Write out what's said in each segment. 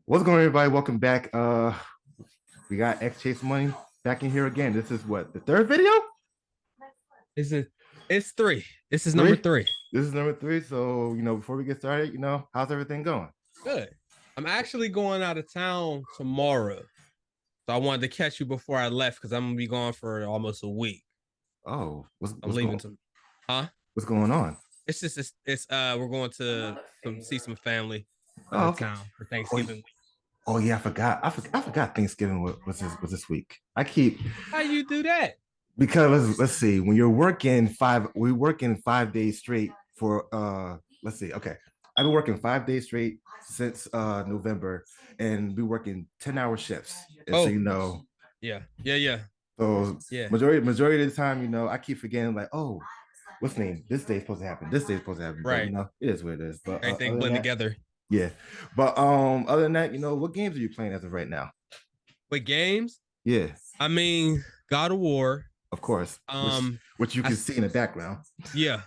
What's going on, everybody? Welcome back. We got XChaseMoney back in here again. This is what, the third video? Is it? It's three. This is number Three? three. This is number three. So, before we get started, how's everything going? Good. I'm actually going out of town tomorrow, so I wanted to catch you before I left because I'm gonna be gone for almost a week. Oh, I'm leaving to, huh? what's going on? It's we're going to see some family out Oh, of okay. town for Oh, Thanksgiving week. oh yeah, I forgot Thanksgiving was this week. I keep How you do that? because let's see, when you're working we work in 5 days straight for let's see, okay. I've been working 5 days straight since November, and we working 10-hour shifts. And so Oh, yeah. so Yeah. majority of the time, I keep forgetting, like, oh, what's the name? This day's supposed to happen. This day's supposed to happen. But Right. it is what it is. But Everything other than blend that, together. yeah. But other than that, what games are you playing as of right now? With games, Yeah, I mean, God of War. of course. Which you I can see in the background. yeah.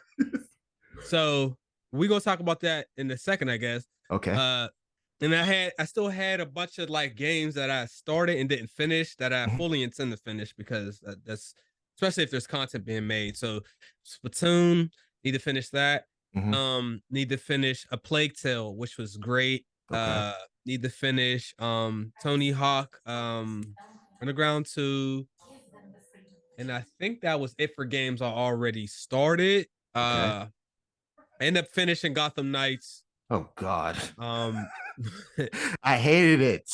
So we gonna talk about that in a second, I guess. Okay. And I still had a bunch of like games that I started and didn't finish that I fully intend to finish because that's especially if there's content being made. So Splatoon, need to finish that. Need to finish A Plague Tale, which was great. Okay. Need to finish Tony Hawk, Underground 2. And I think that was it for games I already started. Okay. I ended up finishing Gotham Knights. Oh God. Um, I hated it.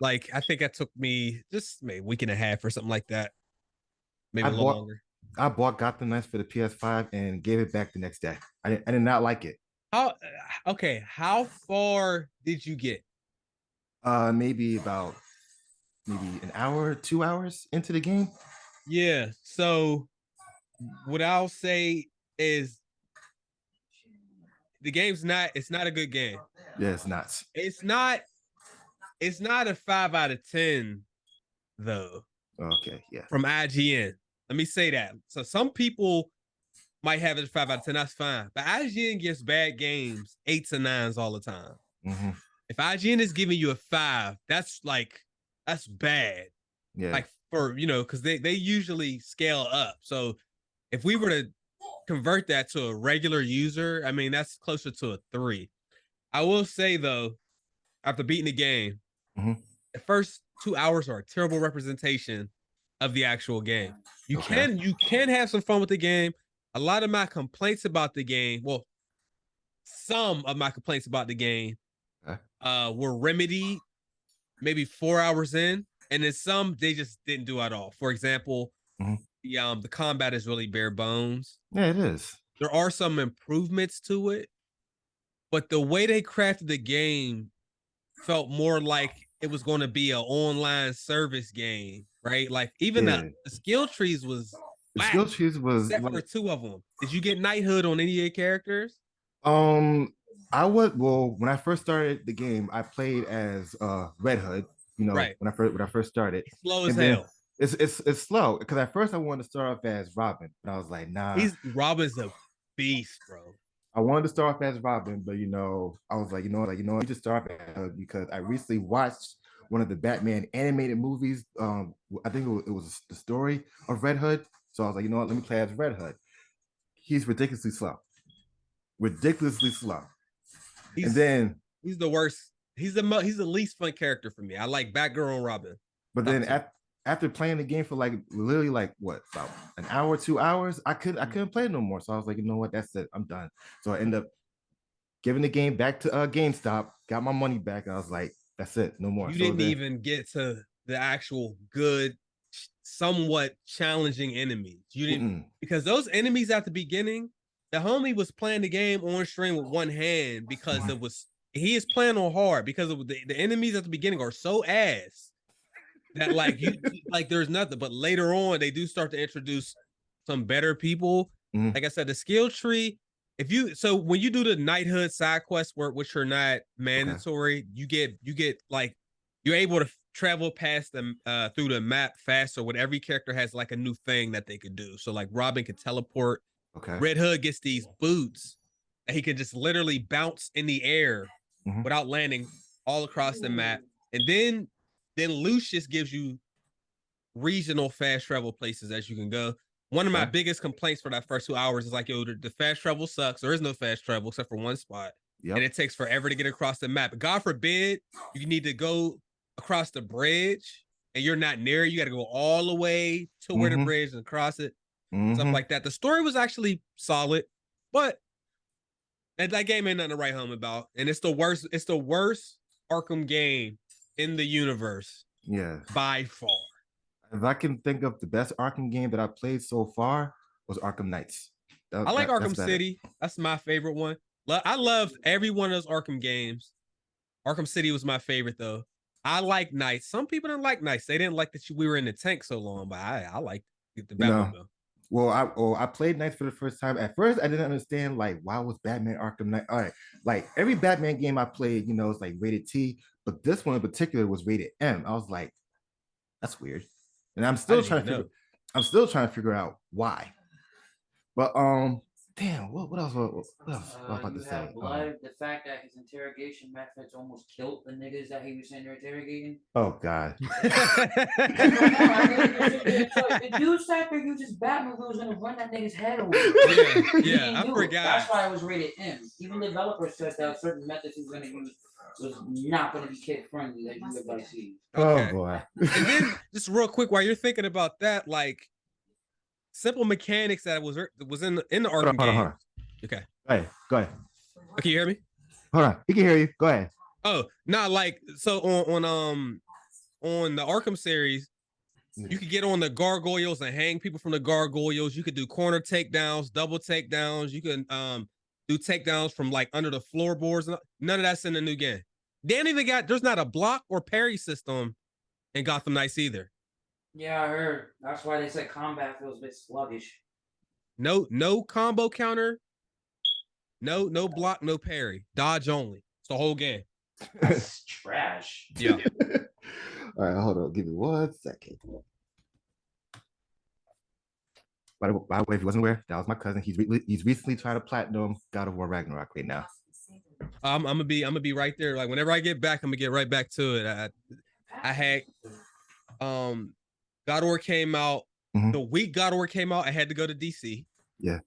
like I think that took me just maybe a week and a half or something like that, maybe I a little bought longer. I bought Gotham Knights for the PS5 and gave it back the next day. I did not like it. How okay? How far did you get? Maybe about maybe an hour, 2 hours into the game. Yeah. So what I'll say is the game's not. It's not a good game. Yeah, it's nuts. It's not. It's not a 5 out of 10 though. Okay, yeah. From IGN. Let me say that. So some people might have it 5 out of 10. That's fine. But IGN gives bad games 8s and 9s all the time. If IGN is giving you a 5, that's bad. Yeah. Like for because they usually scale up. So if we were to convert that to a regular user, I mean that's closer to a 3. I will say though, after beating the game, the first 2 hours are a terrible representation of the actual game. You can have some fun with the game. A lot of my complaints about the game, well, some of my complaints about the game were remedied maybe 4 hours in, and then some they just didn't do at all. For example, the combat is really bare bones. Yeah, it is. There are some improvements to it, but the way they crafted the game felt more like it was going to be an online service game, right? Like even the skill trees was the skill trees was except for 2 of them. Did you get knighthood on any of your characters? I would when I first started the game, I played as Red Hood, right. when I first started. It's slow as hell. It's slow because at first I wanted to start off as Robin, but I was like, nah. Robin's a beast, bro. I wanted to start off as Robin, but I was like, you just start off as because I recently watched one of the Batman animated movies. I think it was the story of Red Hood. So I was like, let me play as Red Hood. He's ridiculously slow. Ridiculously slow. He's the worst. He's the least fun character for me. I like Batgirl and Robin. But then after playing the game for literally what, about an hour, 2 hours, I couldn't play it no more. So I was like, you know what, that's it. I'm done. So I end up giving the game back to GameStop, got my money back, and I was like, that's it, no more. You didn't even get to the actual good, somewhat challenging enemies. You didn't because those enemies at the beginning, the homie was playing the game on stream with one hand because he is playing on hard because of the enemies at the beginning are so ass that there's nothing. But later on, they do start to introduce some better people. Like I said, the skill tree. When you do the knighthood side quest work, which are not mandatory, you get you're able to travel past them through the map faster. When every character has like a new thing that they could do. So like Robin can teleport. Red Hood gets these boots that he can just literally bounce in the air without landing all across the map. And then Lucius gives you regional fast travel places as you can go. One of my biggest complaints for that first 2 hours is like, yo, the fast travel sucks. There is no fast travel except for one spot. Yep. And it takes forever to get across the map. God forbid you need to go across the bridge and you're not near it. You got to go all the way to where the bridge and cross it. Stuff like that. The story was actually solid, but that game ain't nothing to write home about. And it's the worst Arkham game in the universe. Yeah. By far. If I can think of the best Arkham game that I played so far was Arkham Knights. I like Arkham City. That's my favorite one. I love every one of those Arkham games. Arkham City was my favorite though. I like Knights. Some people didn't like Knights. They didn't like that we were in the tank so long, but I liked the Batmobile. Well, I played Knights for the first time. At first, I didn't understand like why was Batman Arkham Knight. All right, like every Batman game I played, it's like rated T, but this one in particular was rated M. I was like, that's weird, and I'm still trying to figure out why. But damn, what else? What else? What I was about to say? Blood, the fact that his interrogation methods almost killed the niggas that he was saying they're interrogating. Oh God. The dude sat there uses Batman who was gonna run that nigga's head over. Yeah, I forgot. That's why it was rated M. Even developers said that certain methods he was gonna use was not gonna be kid friendly that you were about to see. Okay. Oh boy. And then just real quick, while you're thinking about that, like simple mechanics that was in the Arkham game. Hold on. Okay. Go ahead. Can you hear me? Hold on. He can hear you. Go ahead. Oh, not like so on the Arkham series, you could get on the gargoyles and hang people from the gargoyles. You could do corner takedowns, double takedowns. You can do takedowns from like under the floorboards. None of that's in the new game. There's not a block or parry system in Gotham Knights either. Yeah, I heard. That's why they said combat feels a bit sluggish. No combo counter. No block, no parry. Dodge only. It's the whole game. That's trash. Yeah. All right, hold on. Give me 1 second. By the way, if you wasn't aware, that was my cousin. He's recently tried to platinum God of War Ragnarok right now. I'm gonna be right there. Like whenever I get back, I'm gonna get right back to it. I had God of War came out. The week God of War came out, I had to go to DC. Yeah.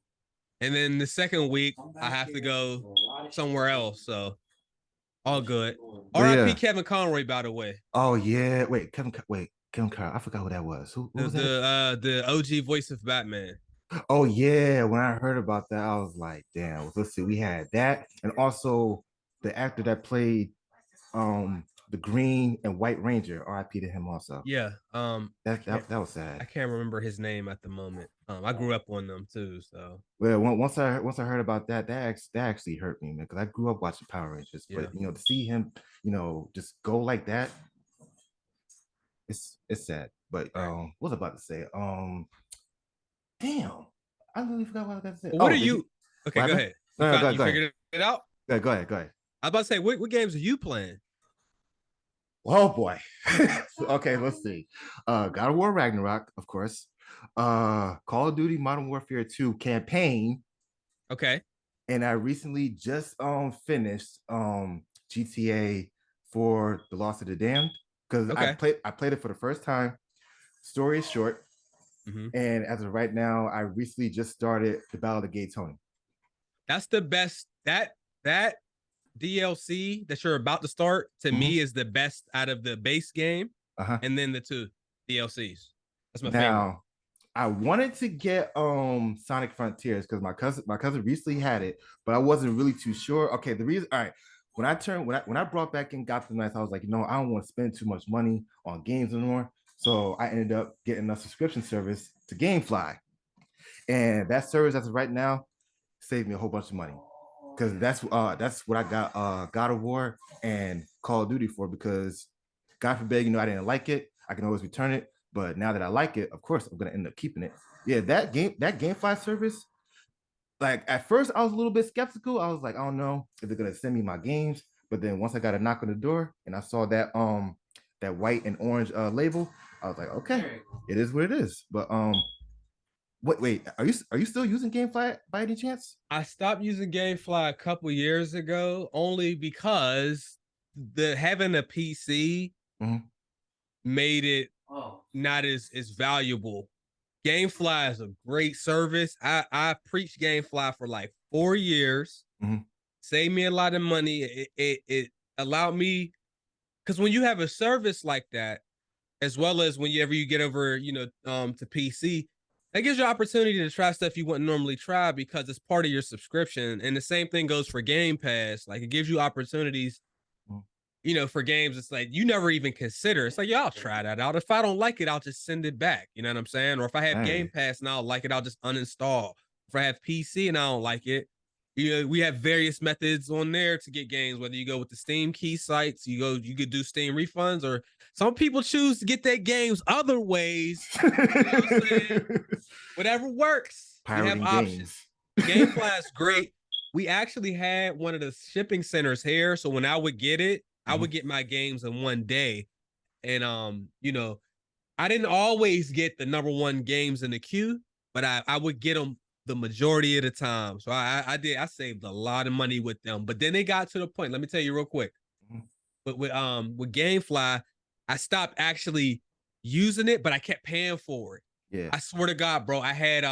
And then the second week, I have to go somewhere else. So all good. R.I.P. Kevin Conroy, by the way. Oh yeah. Kevin Conroy. I forgot who that was. Who was that? The OG voice of Batman. Oh yeah. When I heard about that, I was like, damn. Let's see. We had that, and also the actor that played the Green and White Ranger. R.I.P. to him also. Yeah. That was sad. I can't remember his name at the moment. I grew up on them too. So well, once I heard about that actually hurt me, man, because I grew up watching Power Rangers. Yeah. But to see him, just go like that, it's sad. But what was I about to say? Damn, I really forgot what I was about to say. What are you? Okay, go ahead. You figured it out? Yeah, go ahead. I was about to say, what games are you playing? Oh boy. Okay, let's see. God of War Ragnarok, of course. Call of Duty Modern Warfare 2 campaign. Okay. And I recently just finished GTA for The Lost of the Damned, because I played it for the first time. Story is short. And as of right now, I recently just started the Battle of the Gay Tony. That's the best. That DLC that you're about to start to me is the best out of the base game, and then the 2 DLCs. That's my favorite. I wanted to get Sonic Frontiers because my cousin recently had it, but I wasn't really too sure. Okay, the reason, all right, when I brought back in Gotham Knights, I was like, I don't want to spend too much money on games anymore. So I ended up getting a subscription service to GameFly, and that service as of right now saved me a whole bunch of money, because that's what I got God of War and Call of Duty for, because God forbid, I didn't like it, I can always return it. But now that I like it, of course, I'm gonna end up keeping it. Yeah, that GameFly service, like at first I was a little bit skeptical. I was like, I don't know if they're gonna send me my games. But then once I got a knock on the door and I saw that that white and orange label, I was like, okay, it is what it is. But wait, are you still using GameFly by any chance? I stopped using GameFly a couple years ago, only because the having a PC made it not as valuable. GameFly is a great service. I preached GameFly for like 4 years. Saved me a lot of money. It allowed me, because when you have a service like that, as well as whenever you get over, to PC, that gives you opportunity to try stuff you wouldn't normally try because it's part of your subscription. And the same thing goes for Game Pass. Like, it gives you opportunities, for games. It's like you never even consider. It's like, yeah, I'll try that out. If I don't like it, I'll just send it back. You know what I'm saying? Or if I have Game Pass and I don't like it, I'll just uninstall. If I have PC and I don't like it, we have various methods on there to get games, whether you go with the Steam key sites, you could do Steam refunds, or some people choose to get their games other ways. You know what I'm saying? Whatever works. Pirating we have options. GameFly is great. We actually had one of the shipping centers here, so when I would get it, I would get my games in one day. And I didn't always get the #1 games in the queue, but I would get them the majority of the time. So I saved a lot of money with them. But then they got to the point, let me tell you real quick. But with GameFly, I stopped actually using it, but I kept paying for it. Yeah. I swear to God, bro, I had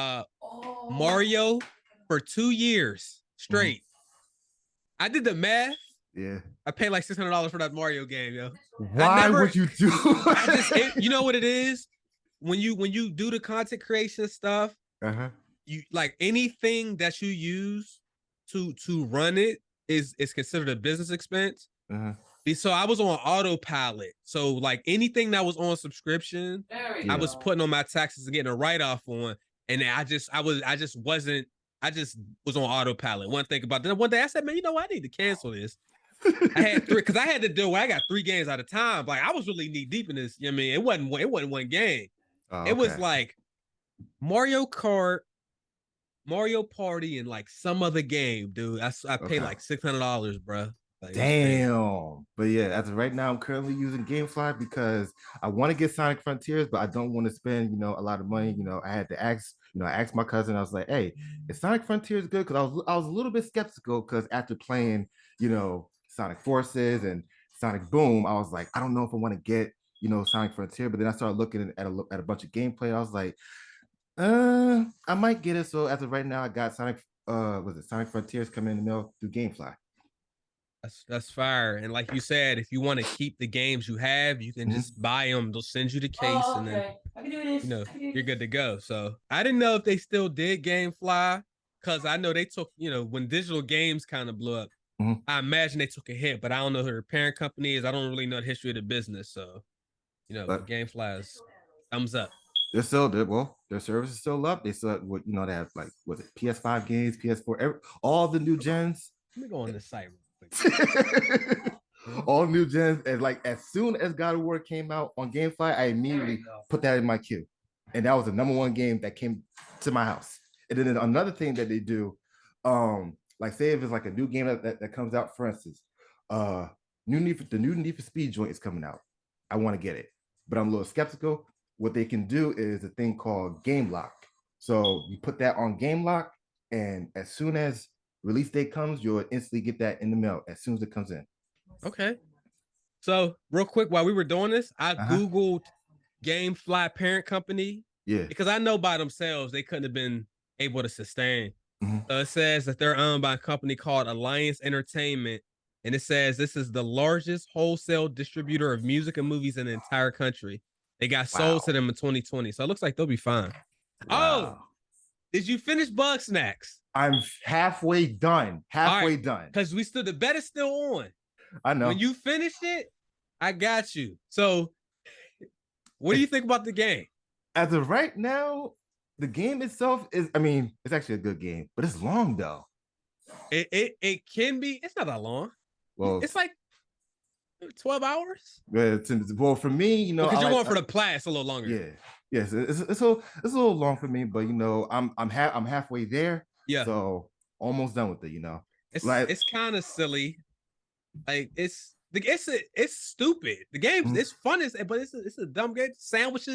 Mario for 2 years straight. I did the math. Yeah. I paid like $600 for that Mario game, yo. Why would you do you know what it is? When you do the content creation stuff, you like anything that you use to run it is considered a business expense. So I was on autopilot. So like anything that was on subscription, I was putting on my taxes and getting a write-off on. And I just was on autopilot. One thing about that. One day I said, man, you know what? I need to cancel this. I had 3 because I had to do where I got 3 games at a time. Like I was really knee deep in this. You know what I mean? It wasn't one game. It was like Mario Kart, Mario Party, and like some other game, dude. I paid like $600, bro. Like, damn. But yeah, as of right now, I'm currently using GameFly because I want to get Sonic Frontiers, but I don't want to spend, a lot of money. I had to ask, I asked my cousin, I was like, hey, is Sonic Frontiers good? Because I was a little bit skeptical because after playing, Sonic Forces and Sonic Boom, I was like, I don't know if I want to get, Sonic Frontier. But then I started looking at a bunch of gameplay. I was like, I might get it. So as of right now, I got Sonic Frontiers coming in the mail through GameFly. That's fire. And like you said, if you want to keep the games you have, you can just buy them. They'll send you the case, and then I can do this. You're good to go. So I didn't know if they still did GameFly, because I know they took, when digital games kind of blew up, I imagine they took a hit, but I don't know who their parent company is. I don't really know the history of the business. So, but GameFly is thumbs up. They're still their service is still up. They still have, they have like, was it PS5 games, PS4, all the new gens. Let me go on this site. All new gens, and like as soon as God of War came out on GameFly, I immediately put that in my queue, and that was the #1 game that came to my house. And then another thing that they do, like say if it's like a new game that comes out, for instance, the new Need for Speed joint is coming out. I want to get it, but I'm a little skeptical. What they can do is a thing called Game Lock. So you put that on Game Lock, and as soon as release date comes, you'll instantly get that in the mail as soon as it comes in. Okay. So real quick, while we were doing this, I Googled GameFly parent company. Yeah. Because I know by themselves, they couldn't have been able to sustain. So it says that they're owned by a company called Alliance Entertainment. And it says this is the largest wholesale distributor of music and movies in the entire country. They got sold to them in 2020. So it looks like they'll be fine. Wow. Oh, did you finish Bug Snacks? I'm halfway done. Done. Because the bet is still on. I know. When you finish it, I got you. So what do you think about the game? As of right now, the game itself is, it's actually a good game, but it's long though. It can be. It's not that long. Well, it's like 12 hours. Well, for me, because you're going for the plat, it's a little longer. Yeah. Yes, it's a little long for me, but I'm halfway there. Yeah. So almost done with it. It's kind of silly. Like it's stupid. The game it's fun, but it's a dumb game. Sandwich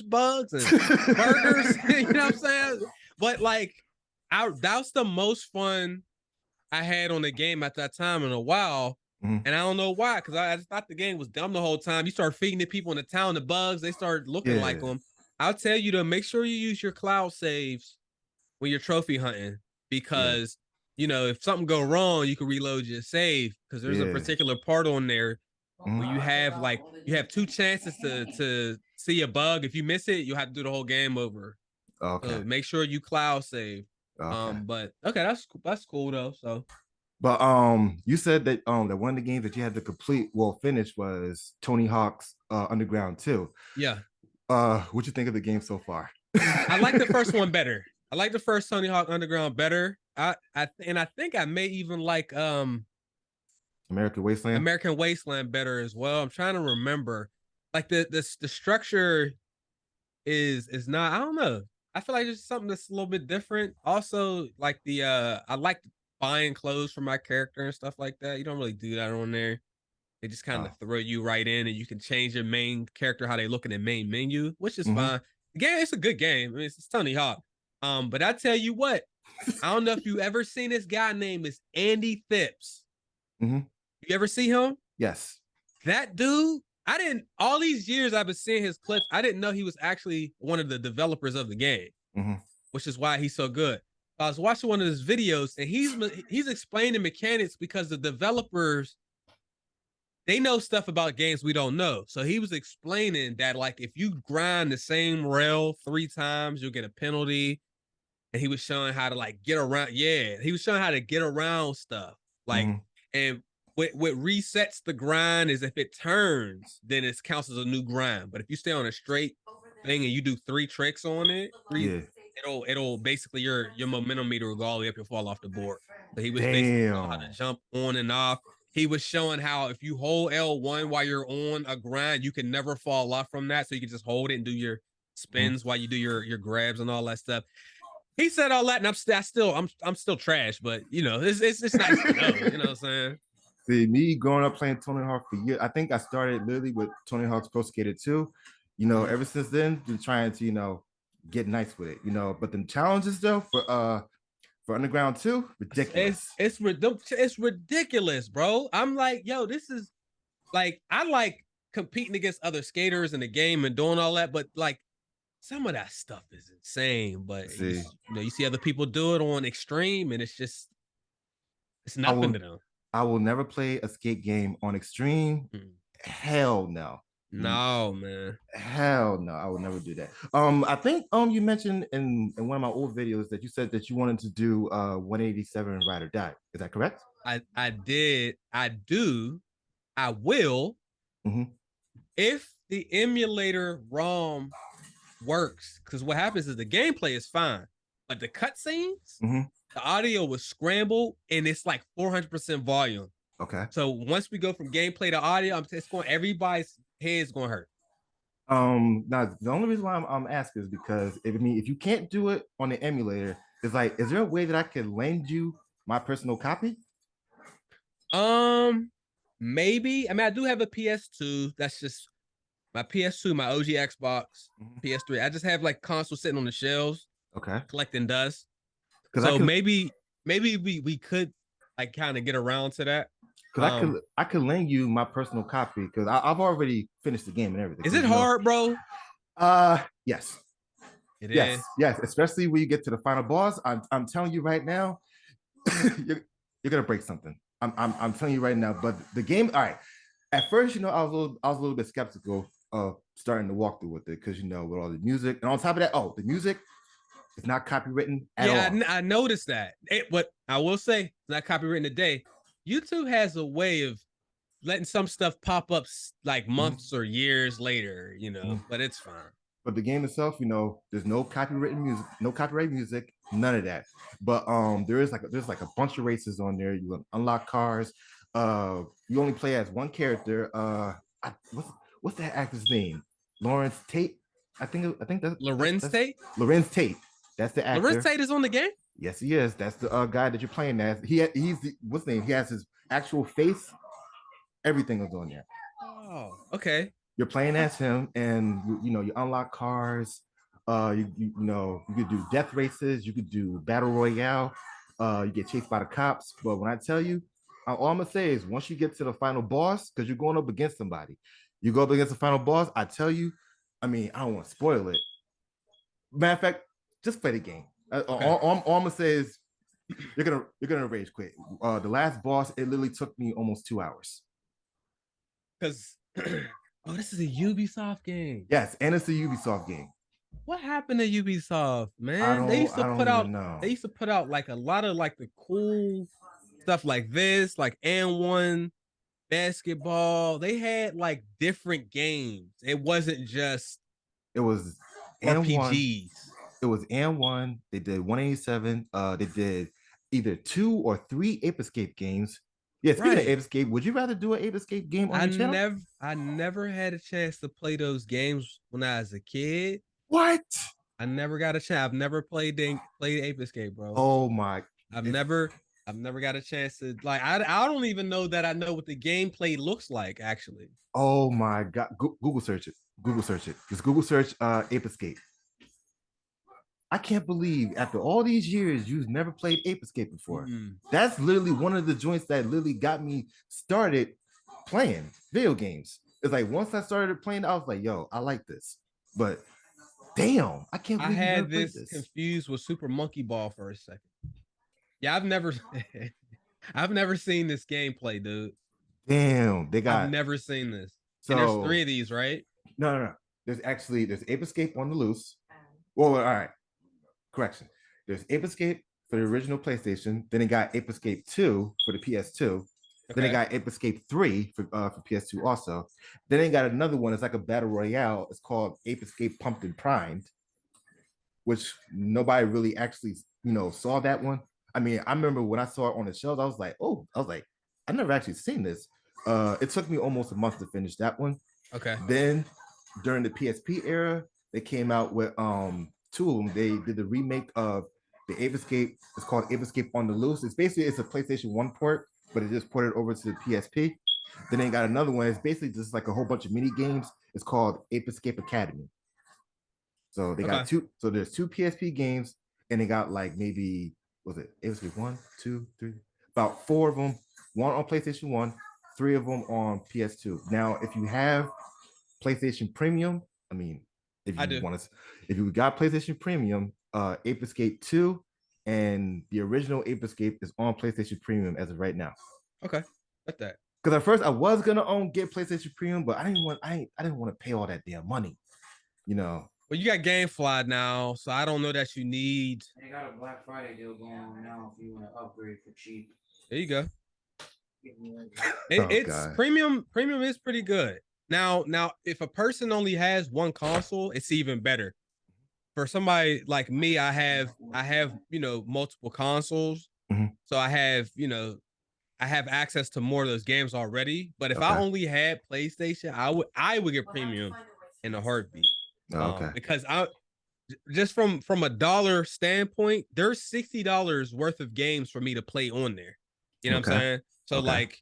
bugs and burgers. You know what I'm saying? But like, that was the most fun I had on the game at that time in a while. And I don't know why, because I just thought the game was dumb the whole time. You start feeding the people in the town the bugs, they start looking like them. I'll tell you to make sure you use your cloud saves when you're trophy hunting, because you know, if something go wrong, you can reload your save, because there's a particular part on there where you have like you have 2 chances to see a bug. If you miss it, you have to do the whole game over. Okay. So make sure you cloud save. Okay. But okay, that's cool though. So but you said that that one of the games that you had to finish was Tony Hawk's Underground 2. Yeah. What you think of the game so far? I like the first one better. I like the first Tony Hawk Underground better. I think I may even like American Wasteland better as well. I'm trying to remember. Like the structure is not, I don't know. I feel like it's something that's a little bit different. Also, like I like buying clothes for my character and stuff like that. You don't really do that on there. They just kind of throw you right in, and you can change your main character how they look in the main menu, which is fine. The game, it's a good game. I mean, it's Tony Hawk. But I tell you what, I don't know if you ever seen this guy named is Andy Phipps. You ever see him? Yes. That dude, I didn't, all these years I've been seeing his clips, I didn't know he was actually one of the developers of the game, which is why he's so good. I was watching one of his videos, and he's explaining mechanics, because the developers, they know stuff about games we don't know. So he was explaining that, like, if you grind the same rail 3 times, you'll get a penalty. And he was showing how to like get around. Yeah, he was showing how to get around stuff. Like, and what resets the grind is if it turns, then it counts as a new grind. But if you stay on a straight thing and you do 3 tricks on it, it'll basically your momentum meter will go all the way up and fall off the board. So he was basically showing how to jump on and off. He was showing how if you hold L1 while you're on a grind, you can never fall off from that. So you can just hold it and do your spins while you do your grabs and all that stuff. He said all that, and I'm still trash, but you know, it's nice to know. You know what I'm saying? See, me growing up playing Tony Hawk for years, I think I started literally with Tony Hawk's Pro Skater 2. You know, ever since then, been trying to, you know, get nice with it, you know. But the challenges though for Underground 2, ridiculous. It's ridiculous, bro. I'm like, yo, this is like, I like competing against other skaters in the game and doing all that, but like some of that stuff is insane. But you know, you see other people do it on extreme, and it's nothing to them. I will never play a skate game on extreme. Hell no. No, man. Hell no, I would never do that. I think you mentioned in one of my old videos that you said that you wanted to do 187 Ride or Die. Is that correct? I did. I do. I will. If the emulator ROM works, because what happens is the gameplay is fine, but the cutscenes, the audio was scrambled, and it's like 400% volume. Okay. So once we go from gameplay to audio, everybody's head's gonna hurt. Now the only reason why I'm asking is because if you can't do it on the emulator, is there a way that I can lend you my personal copy? Maybe. I mean, I do have a PS2. That's just my PS2, my OG Xbox, PS3. I just have like consoles sitting on the shelves, collecting dust. So maybe we could like kind of get around to that. Because I could lend you my personal copy, because I've already finished the game and everything. Is it hard, bro? Yes. It is. Yes. Especially when you get to the final boss. I'm telling you right now, you're gonna break something. I'm telling you right now. But the game, all right. At first, you know, I was a little bit skeptical of starting to walk through with it, because you know, with all the music, and on top of that, the music is not copywritten at all. Yeah, I noticed that. What I will say, it's not copywritten today. YouTube has a way of letting some stuff pop up like months or years later, you know, but it's fine. But the game itself, you know, there's no copyrighted music, none of that. But there's like a bunch of races on there. You unlock cars. You only play as one character. What's that actor's name? Lawrence Tate. I think that's Lorenz Tate. Lorenz Tate. That's the actor. Lorenz Tate is on the game. Yes, he is. That's the guy that you're playing as. What's his name? He has his actual face. Everything is on there. Oh, okay. You're playing as him, and you unlock cars. You could do death races. You could do battle royale. You get chased by the cops. But when I tell you, all I'm gonna say is once you get to the final boss, because you're going up against somebody, you go up against the final boss. I tell you, I mean, I don't want to spoil it. Matter of fact, just play the game. Okay. All I'm gonna say is you're gonna rage quit. The last boss, it literally took me almost 2 hours. Because oh, this is a Ubisoft game. Yes, and it's a Ubisoft game. What happened to Ubisoft, man? They used to put out like a lot of like the cool stuff like this, like N1 basketball. They had like different games. It wasn't just it was RPGs. It was N1. They did 187. They did either 2 or 3 Ape Escape games. Yeah, speaking of Ape Escape, would you rather do an Ape Escape game on your channel? I never had a chance to play those games when I was a kid. What? I never got a chance. I've never played Ape Escape, bro. Oh my! I've never got a chance to like. I don't even know that I know what the gameplay looks like actually. Oh my god! Google search it. Google search it. Just Google search Ape Escape. I can't believe after all these years you've never played Ape Escape before. That's literally one of the joints that literally got me started playing video games. It's like once I started playing, I was like, yo, I like this. But damn, I can't believe I had this confused with Super Monkey Ball for a second. Yeah, I've never seen this gameplay, dude. Damn, I've never seen this. So and there's 3 of these, right? No. There's Ape Escape on the loose. Well, all right. Correction. There's Ape Escape for the original PlayStation. Then they got Ape Escape 2 for the PS2. Okay. Then they got Ape Escape 3 for PS2 also. Then they got another one. It's like a battle royale. It's called Ape Escape Pumped and Primed, which nobody really actually, saw that one. I mean, I remember when I saw it on the shelves, I was like, I've never actually seen this. It took me almost a month to finish that one. Okay. Then during the PSP era, they came out with 2 of them. They did the remake of the Ape Escape. It's called Ape Escape on the Loose. It's a PlayStation 1 port, but it just ported over to the PSP. Then they got another one. It's basically just like a whole bunch of mini games. It's called Ape Escape Academy. So they got 2. So there's 2 PSP games, and they got like maybe Ape Escape 1, 2, 3, about 4 of them. 1 on PlayStation 1, 3 of them on PS2. Now, if you have PlayStation Premium, I mean, if you got PlayStation Premium, Ape Escape 2 and the original Ape Escape is on PlayStation Premium as of right now. Okay, like that. Because at first I was gonna get PlayStation Premium, but I didn't want to pay all that damn money, Well, you got GameFly now, so I don't know that you need. They got a Black Friday deal going on now if you want to upgrade for cheap. There you go. It's premium. Premium is pretty good. Now, if a person only has 1 console, it's even better. For somebody like me, I have multiple consoles, so I have access to more of those games already. But if I only had PlayStation, I would get premium in a heartbeat. Because I just from a dollar standpoint, there's $60 worth of games for me to play on there. You know what I'm saying? So like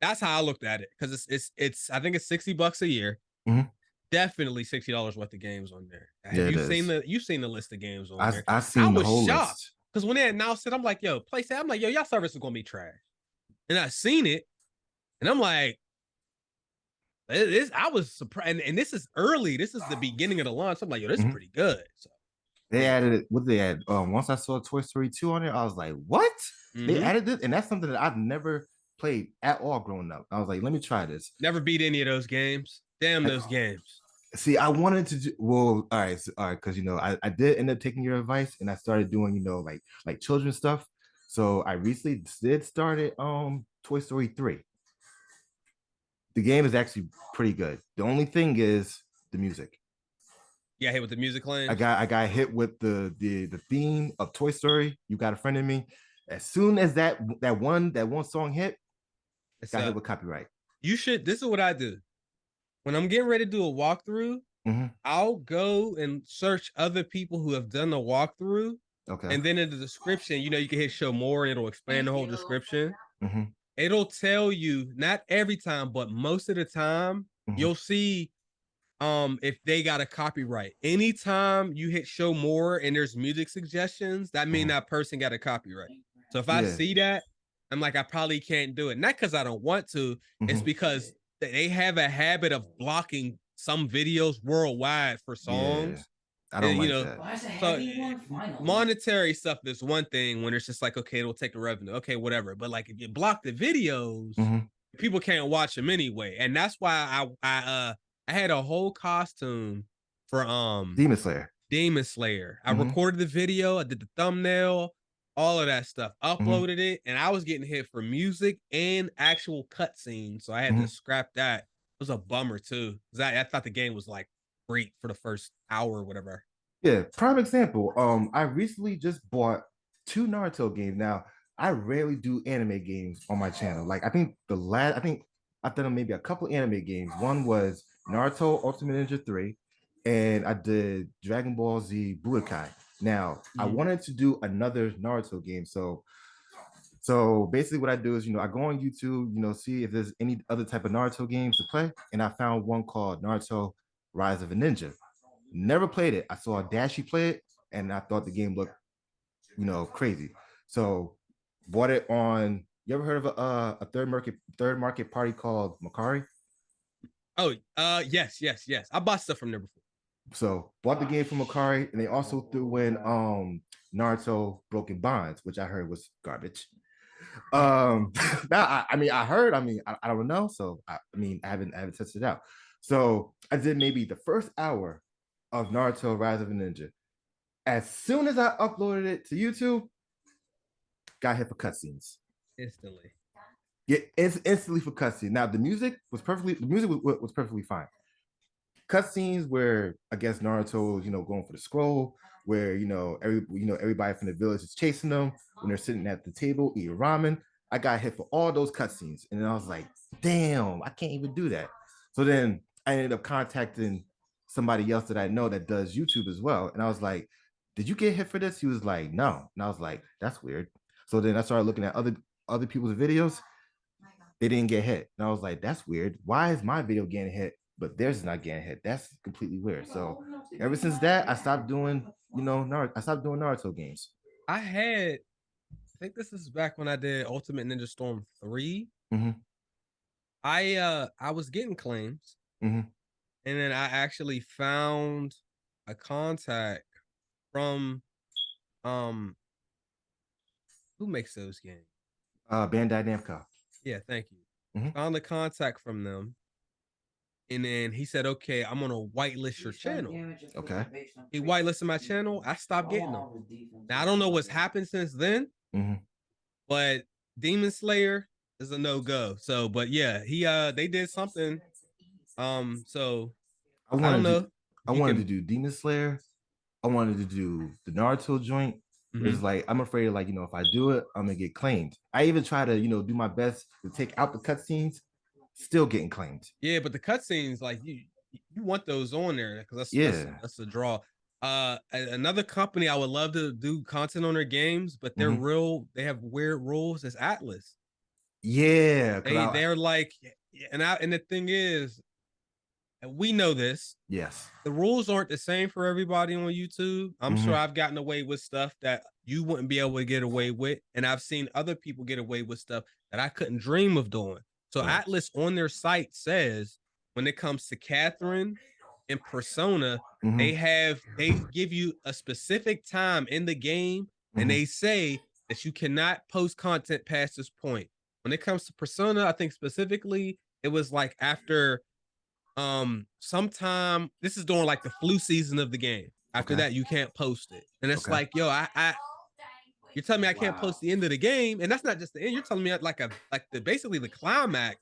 that's how I looked at it, because it's I think it's $60 a year. Definitely $60 worth of games on there. Have you've seen the list of games on there? I've seen the whole list. Because when they announced it, I'm like, yo, PlayStation, I'm like, yo, y'all service is gonna be trash. And I seen it, and I'm like, I was surprised, and this is early. This is the beginning of the launch. I'm like, yo, this is pretty good. So they added it. What they add? Once I saw Toy Story 2 on there, I was like, what? They added this, and that's something that I've never played at all growing up. I was like, let me try this. Never beat any of those games. Damn those games. See, I wanted to do all right, because I did end up taking your advice, and I started doing like children's stuff. So I recently did started Toy Story 3. The game is actually pretty good. The only thing is the music. Yeah, hit with the music lane. I got hit with the theme of Toy Story. You Got a Friend in Me. As soon as that one song hit, got hit with copyright. You should. This is what I do. When I'm getting ready to do a walkthrough, I'll go and search other people who have done the walkthrough. Okay. And then in the description, you can hit show more, and it'll expand the whole description. It'll tell you, not every time, but most of the time, you'll see if they got a copyright. Anytime you hit show more and there's music suggestions, that means that person got a copyright. So if I see that, I'm like, I probably can't do it. Not because I don't want to. It's because they have a habit of blocking some videos worldwide for songs. Yeah, I don't you like know, that. Why is a so heavy one? Finally. monetary stuff is one thing when it's just like, okay, it'll take the revenue. Okay, whatever. But like if you block the videos, people can't watch them anyway. And that's why I had a whole costume for Demon Slayer. Demon Slayer. I recorded the video, I did the thumbnail, all of that stuff, uploaded it, and I was getting hit for music and actual cutscenes. So I had to scrap that. It was a bummer too. Cause I thought the game was like great for the first hour or whatever. Yeah, prime example. I recently just bought 2 Naruto games. Now, I rarely do anime games on my channel. Like I think I've done maybe a couple anime games. One was Naruto Ultimate Ninja 3, and I did Dragon Ball Z Budokai. Now, I wanted to do another Naruto game. So basically what I do is, I go on YouTube, see if there's any other type of Naruto games to play. And I found one called Naruto Rise of a Ninja. Never played it. I saw Dashi play it, and I thought the game looked, crazy. So bought it on. You ever heard of a third market party called Macari? Oh, yes. I bought stuff from there before. So bought the game from Macari, and they also threw in Naruto Broken Bonds, which I heard was garbage. Now I heard. I don't know. So I haven't tested it out. So I did maybe the first hour of Naruto Rise of a Ninja. As soon as I uploaded it to YouTube, got hit for cutscenes. Instantly. Yeah, it's instantly for cutscenes. Now the music was perfectly fine. Cutscenes where I guess Naruto, going for the scroll, where everybody from the village is chasing them when they're sitting at the table eating ramen. I got hit for all those cutscenes, and then I was like, damn, I can't even do that. So then I ended up contacting somebody else that I know that does YouTube as well. And I was like, did you get hit for this? He was like, no. And I was like, that's weird. So then I started looking at other people's videos. They didn't get hit. And I was like, that's weird. Why is my video getting hit, but theirs is not getting hit? That's completely weird. So ever since that, I stopped doing, Naruto games. I think this is back when I did Ultimate Ninja Storm 3. I was getting claims. And then I actually found a contact from who makes those games? Bandai Namco. Yeah, thank you. Found the contact from them. And then he said, okay, I'm gonna whitelist your channel. Okay. He whitelisted my channel. I stopped getting them. Now I don't know what's happened since then. But Demon Slayer is a no-go. So, but yeah, they did something. So I don't know. I wanted to do Demon Slayer. I wanted to do the Naruto joint. It's like I'm afraid, like, if I do it, I'm gonna get claimed. I even try to, do my best to take out the cutscenes, still getting claimed. Yeah, but the cutscenes, like you want those on there because that's the draw. Another company I would love to do content on their games, but they have weird rules. Is Atlas. Yeah, they're like, and the thing is, and we know this. Yes. The rules aren't the same for everybody on YouTube. I'm sure I've gotten away with stuff that you wouldn't be able to get away with. And I've seen other people get away with stuff that I couldn't dream of doing. So Atlas on their site says when it comes to Catherine and Persona, they give you a specific time in the game and they say that you cannot post content past this point. When it comes to Persona, I think specifically it was like after sometime, this is during like the flu season of the game. After that, you can't post it. And it's like, yo, you're telling me I can't post the end of the game, and that's not just the end. You're telling me basically the climax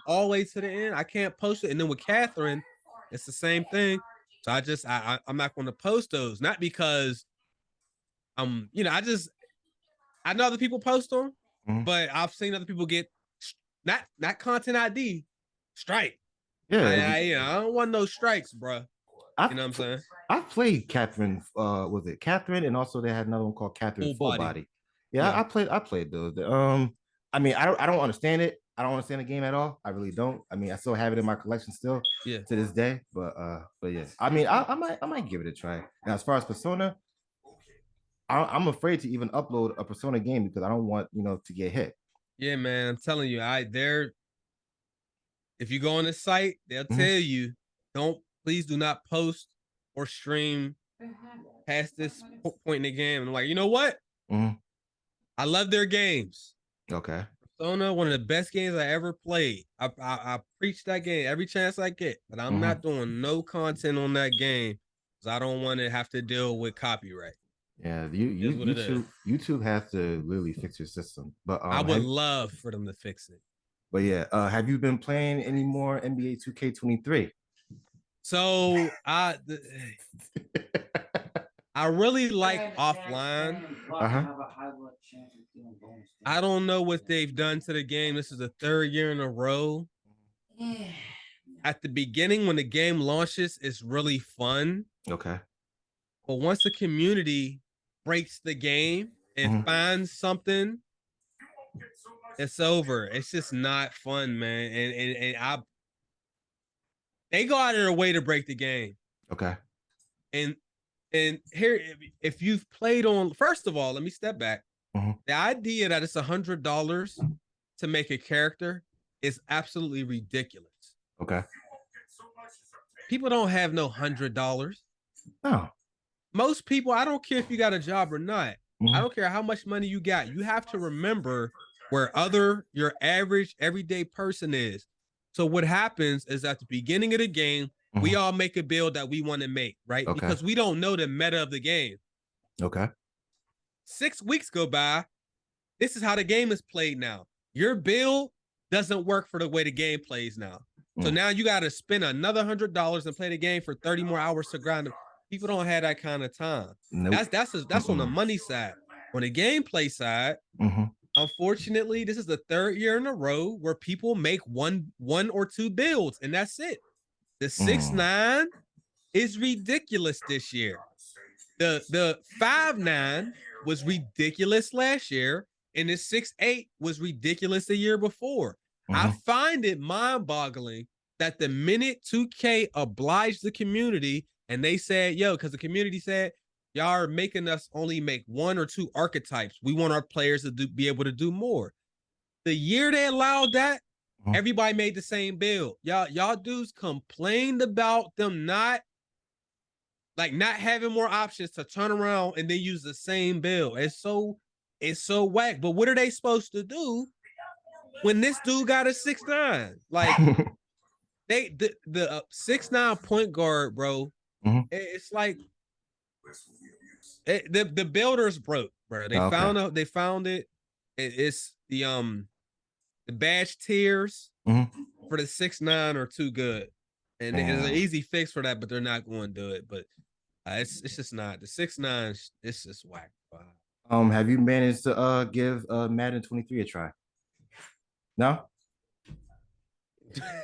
all the way to the end. I can't post it. And then with Catherine, it's the same thing. So I'm not going to post those, not because I know other people post them, but I've seen other people get not content ID strike. Yeah, I don't want no strikes, bro. You know what I'm saying? I played Catherine. Was it Catherine? And also they had another one called Catherine Full Body. Yeah, I played those. I don't understand it. I don't understand the game at all. I really don't. I still have it in my collection still to this day. But yeah. I might give it a try. And as far as Persona, I'm afraid to even upload a Persona game because I don't want to get hit. Yeah, man. I'm telling you, if you go on the site, they'll Mhm. tell you, please do not post or stream past this point in the game. And I'm like, you know what? Mhm. I love their games. Okay. Persona, one of the best games I ever played. I preach that game every chance I get, but I'm not doing no content on that game because I don't want to have to deal with copyright. Yeah, YouTube has to literally fix your system. But I would love for them to fix it. But yeah, have you been playing any more NBA 2K23? So I really like offline. I don't know what they've done to the game. This is the third year in a row. At the beginning, when the game launches, it's really fun. Okay. But once the community breaks the game and finds something, it's over. It's just not fun, man. And they go out of their way to break the game. Okay. And here, if you've played on, first of all, let me step back. The idea that it's $100 to make a character is absolutely ridiculous. Okay. People don't have no $100. No. Most people, I don't care if you got a job or not. I don't care how much money you got. You have to remember where your average everyday person is. So what happens is at the beginning of the game, we all make a build that we want to make, right? Okay. Because we don't know the meta of the game. Okay. 6 weeks go by. This is how the game is played now. Your build doesn't work for the way the game plays now. So now you got to spend another $100 and play the game for 30 more hours to grind. People don't have that kind of time. Nope. That's on the money side. On the gameplay side, unfortunately, this is the third year in a row where people make one or two builds, and that's it. The 6-9 is ridiculous this year. The 5-9 was ridiculous last year, and the 6-8 was ridiculous the year before. I find it mind-boggling that the minute 2K obliged the community and they said, yo, because the community said, y'all are making us only make 1 or 2 archetypes. We want our players to be able to do more. The year they allowed that, everybody made the same build. Y'all dudes complained about them not having more options to turn around and then use the same build. It's so whack. But what are they supposed to do when this dude got a 6'9"? Like the 6'9" point guard, bro. It's like the builders broke, bro. They found it. It's the badge tiers for the 6'9" are too good, and there's an easy fix for that, but they're not going to do it. But it's just not the 6'9". It's just whack. Have you managed to give Madden 23 a try? No.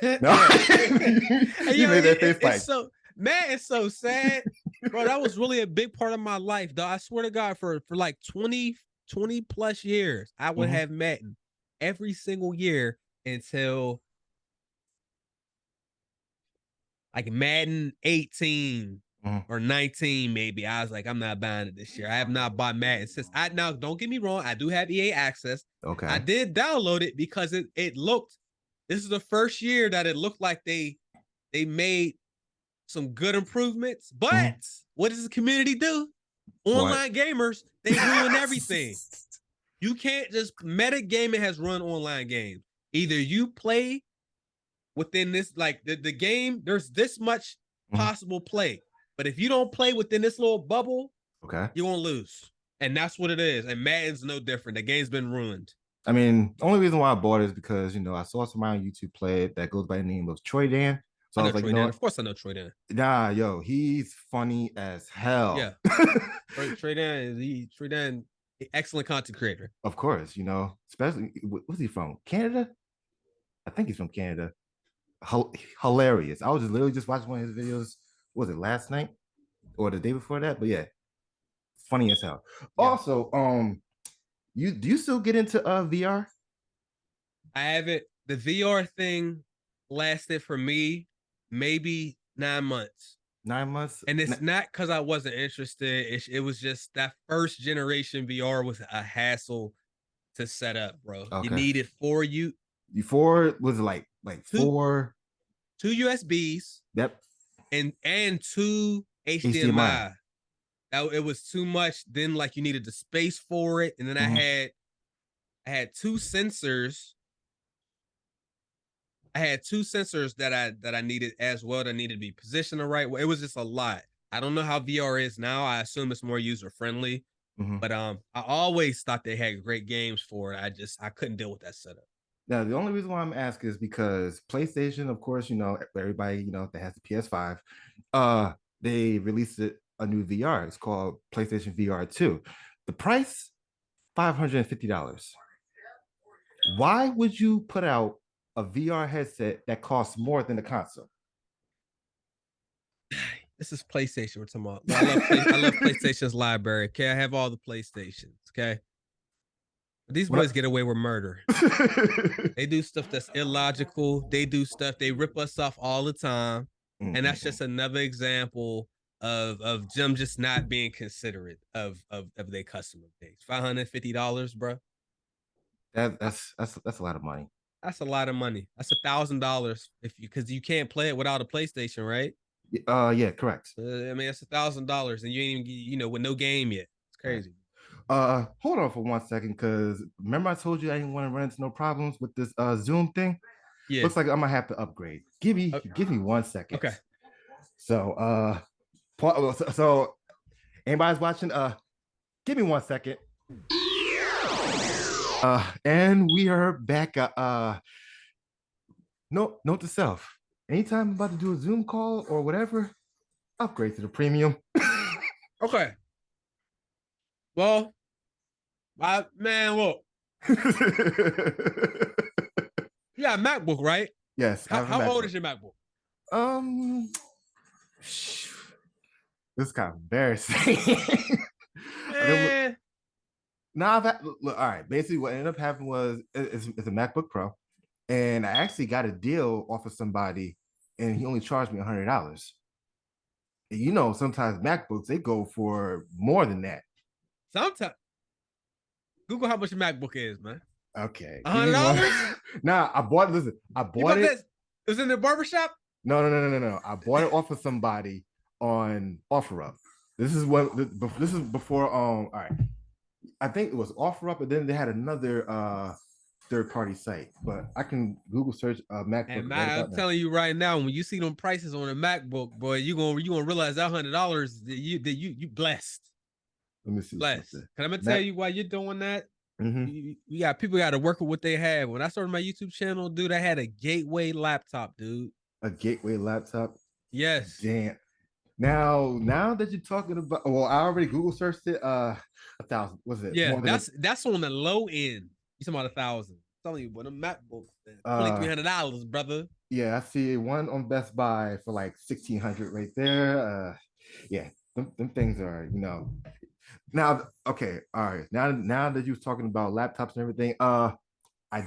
No. You made that face like. It's so sad, bro. That was really a big part of my life, though. I swear to God, for like 20 plus years, I would have Madden every single year until like Madden 18 or 19, maybe. I was like, I'm not buying it this year. I have not bought Madden since. Now, don't get me wrong, I do have EA access. Okay. I did download it because it looked. This is the first year that it looked like they made some good improvements. But what does the community do? Online gamers, they ruin everything. You can't just metagaming has run online games. Either you play within this, like the game, there's this much possible play. But if you don't play within this little bubble, you're gonna lose. And that's what it is. And Madden's no different. The game's been ruined. I mean, the only reason why I bought it is because, I saw somebody on YouTube play it that goes by the name of Troy Dan. So I was like, Of course I know Troy Dan. Nah, yo, he's funny as hell. Yeah. Troy Dan, excellent content creator. Of course, especially, where's he from? Canada? I think he's from Canada. Hilarious. I was literally just watching one of his videos. Was it last night or the day before that? But yeah, funny as hell. Yeah. Also, do you still get into VR? I haven't. The VR thing lasted for me maybe 9 months. 9 months, and it's not because I wasn't interested. It was just that first generation VR was a hassle. to set up, bro. Okay. You needed four was it like two four USBs. Yep. And two HDMI. It was too much. Then like you needed the space for it, and then I had two sensors. I had two sensors that I needed as well. That needed to be positioned the right way. It was just a lot. I don't know how VR is now. I assume it's more user friendly. But I always thought they had great games for it. I couldn't deal with that setup. Now, the only reason why I'm asking is because PlayStation, of course, everybody, that has the PS5, they released a new VR. It's called PlayStation VR 2. The price, $550. Why would you put out a VR headset that costs more than the console? This is PlayStation we're talking about. I love PlayStation's library. Okay, I have all the PlayStations. Okay. These boys get away with murder. They do stuff that's illogical. They do stuff. They rip us off all the time. And that's just another example of them just not being considerate of their customer base. $550, bro. That's a lot of money. That's a lot of money. That's $1,000 because you can't play it without a PlayStation, right? Yeah, correct. I mean, that's $1,000 and you ain't even with no game yet. It's crazy. Hold on for 1 second, because remember I told you I didn't want to run into no problems with this Zoom thing. Yeah, looks like I'm gonna have to upgrade. Give me 1 second. Okay. So anybody's watching, give me 1 second. And we are back. Note to self: anytime I'm about to do a Zoom call or whatever, upgrade to the premium. Okay. Well, man, look. You got a MacBook, right? Yes. How old is your MacBook? This is kind of embarrassing. Now look, all right. Basically, what ended up happening was it's a MacBook Pro, and I actually got a deal off of somebody, and he only charged me $100. Sometimes MacBooks they go for more than that. Sometimes. Google how much a MacBook is, man. Okay. $100? Nah, I bought it. Listen, I bought it. It was in the barbershop? No. I bought it off of somebody on OfferUp. This is before all right. I think it was OfferUp, and then they had another third-party site. But I can Google search MacBook. And I'm telling you right now, when you see them prices on a MacBook, boy, you gonna realize that $100 that you blessed. Let me see. Blessed. Can I tell you why you're doing that? You got people got to work with what they have. When I started my YouTube channel, dude, I had a Gateway laptop, dude. A Gateway laptop? Yes. Damn. Now that you're talking about, well, I already Google searched it. 1,000. Was it? Yeah, that's on the low end. You talking about 1,000? I'm telling you, what a MacBook, $2,300, brother. Yeah, I see one on Best Buy for like 1,600 right there. Yeah, them things are, Now, okay, all right. Now that you was talking about laptops and everything, I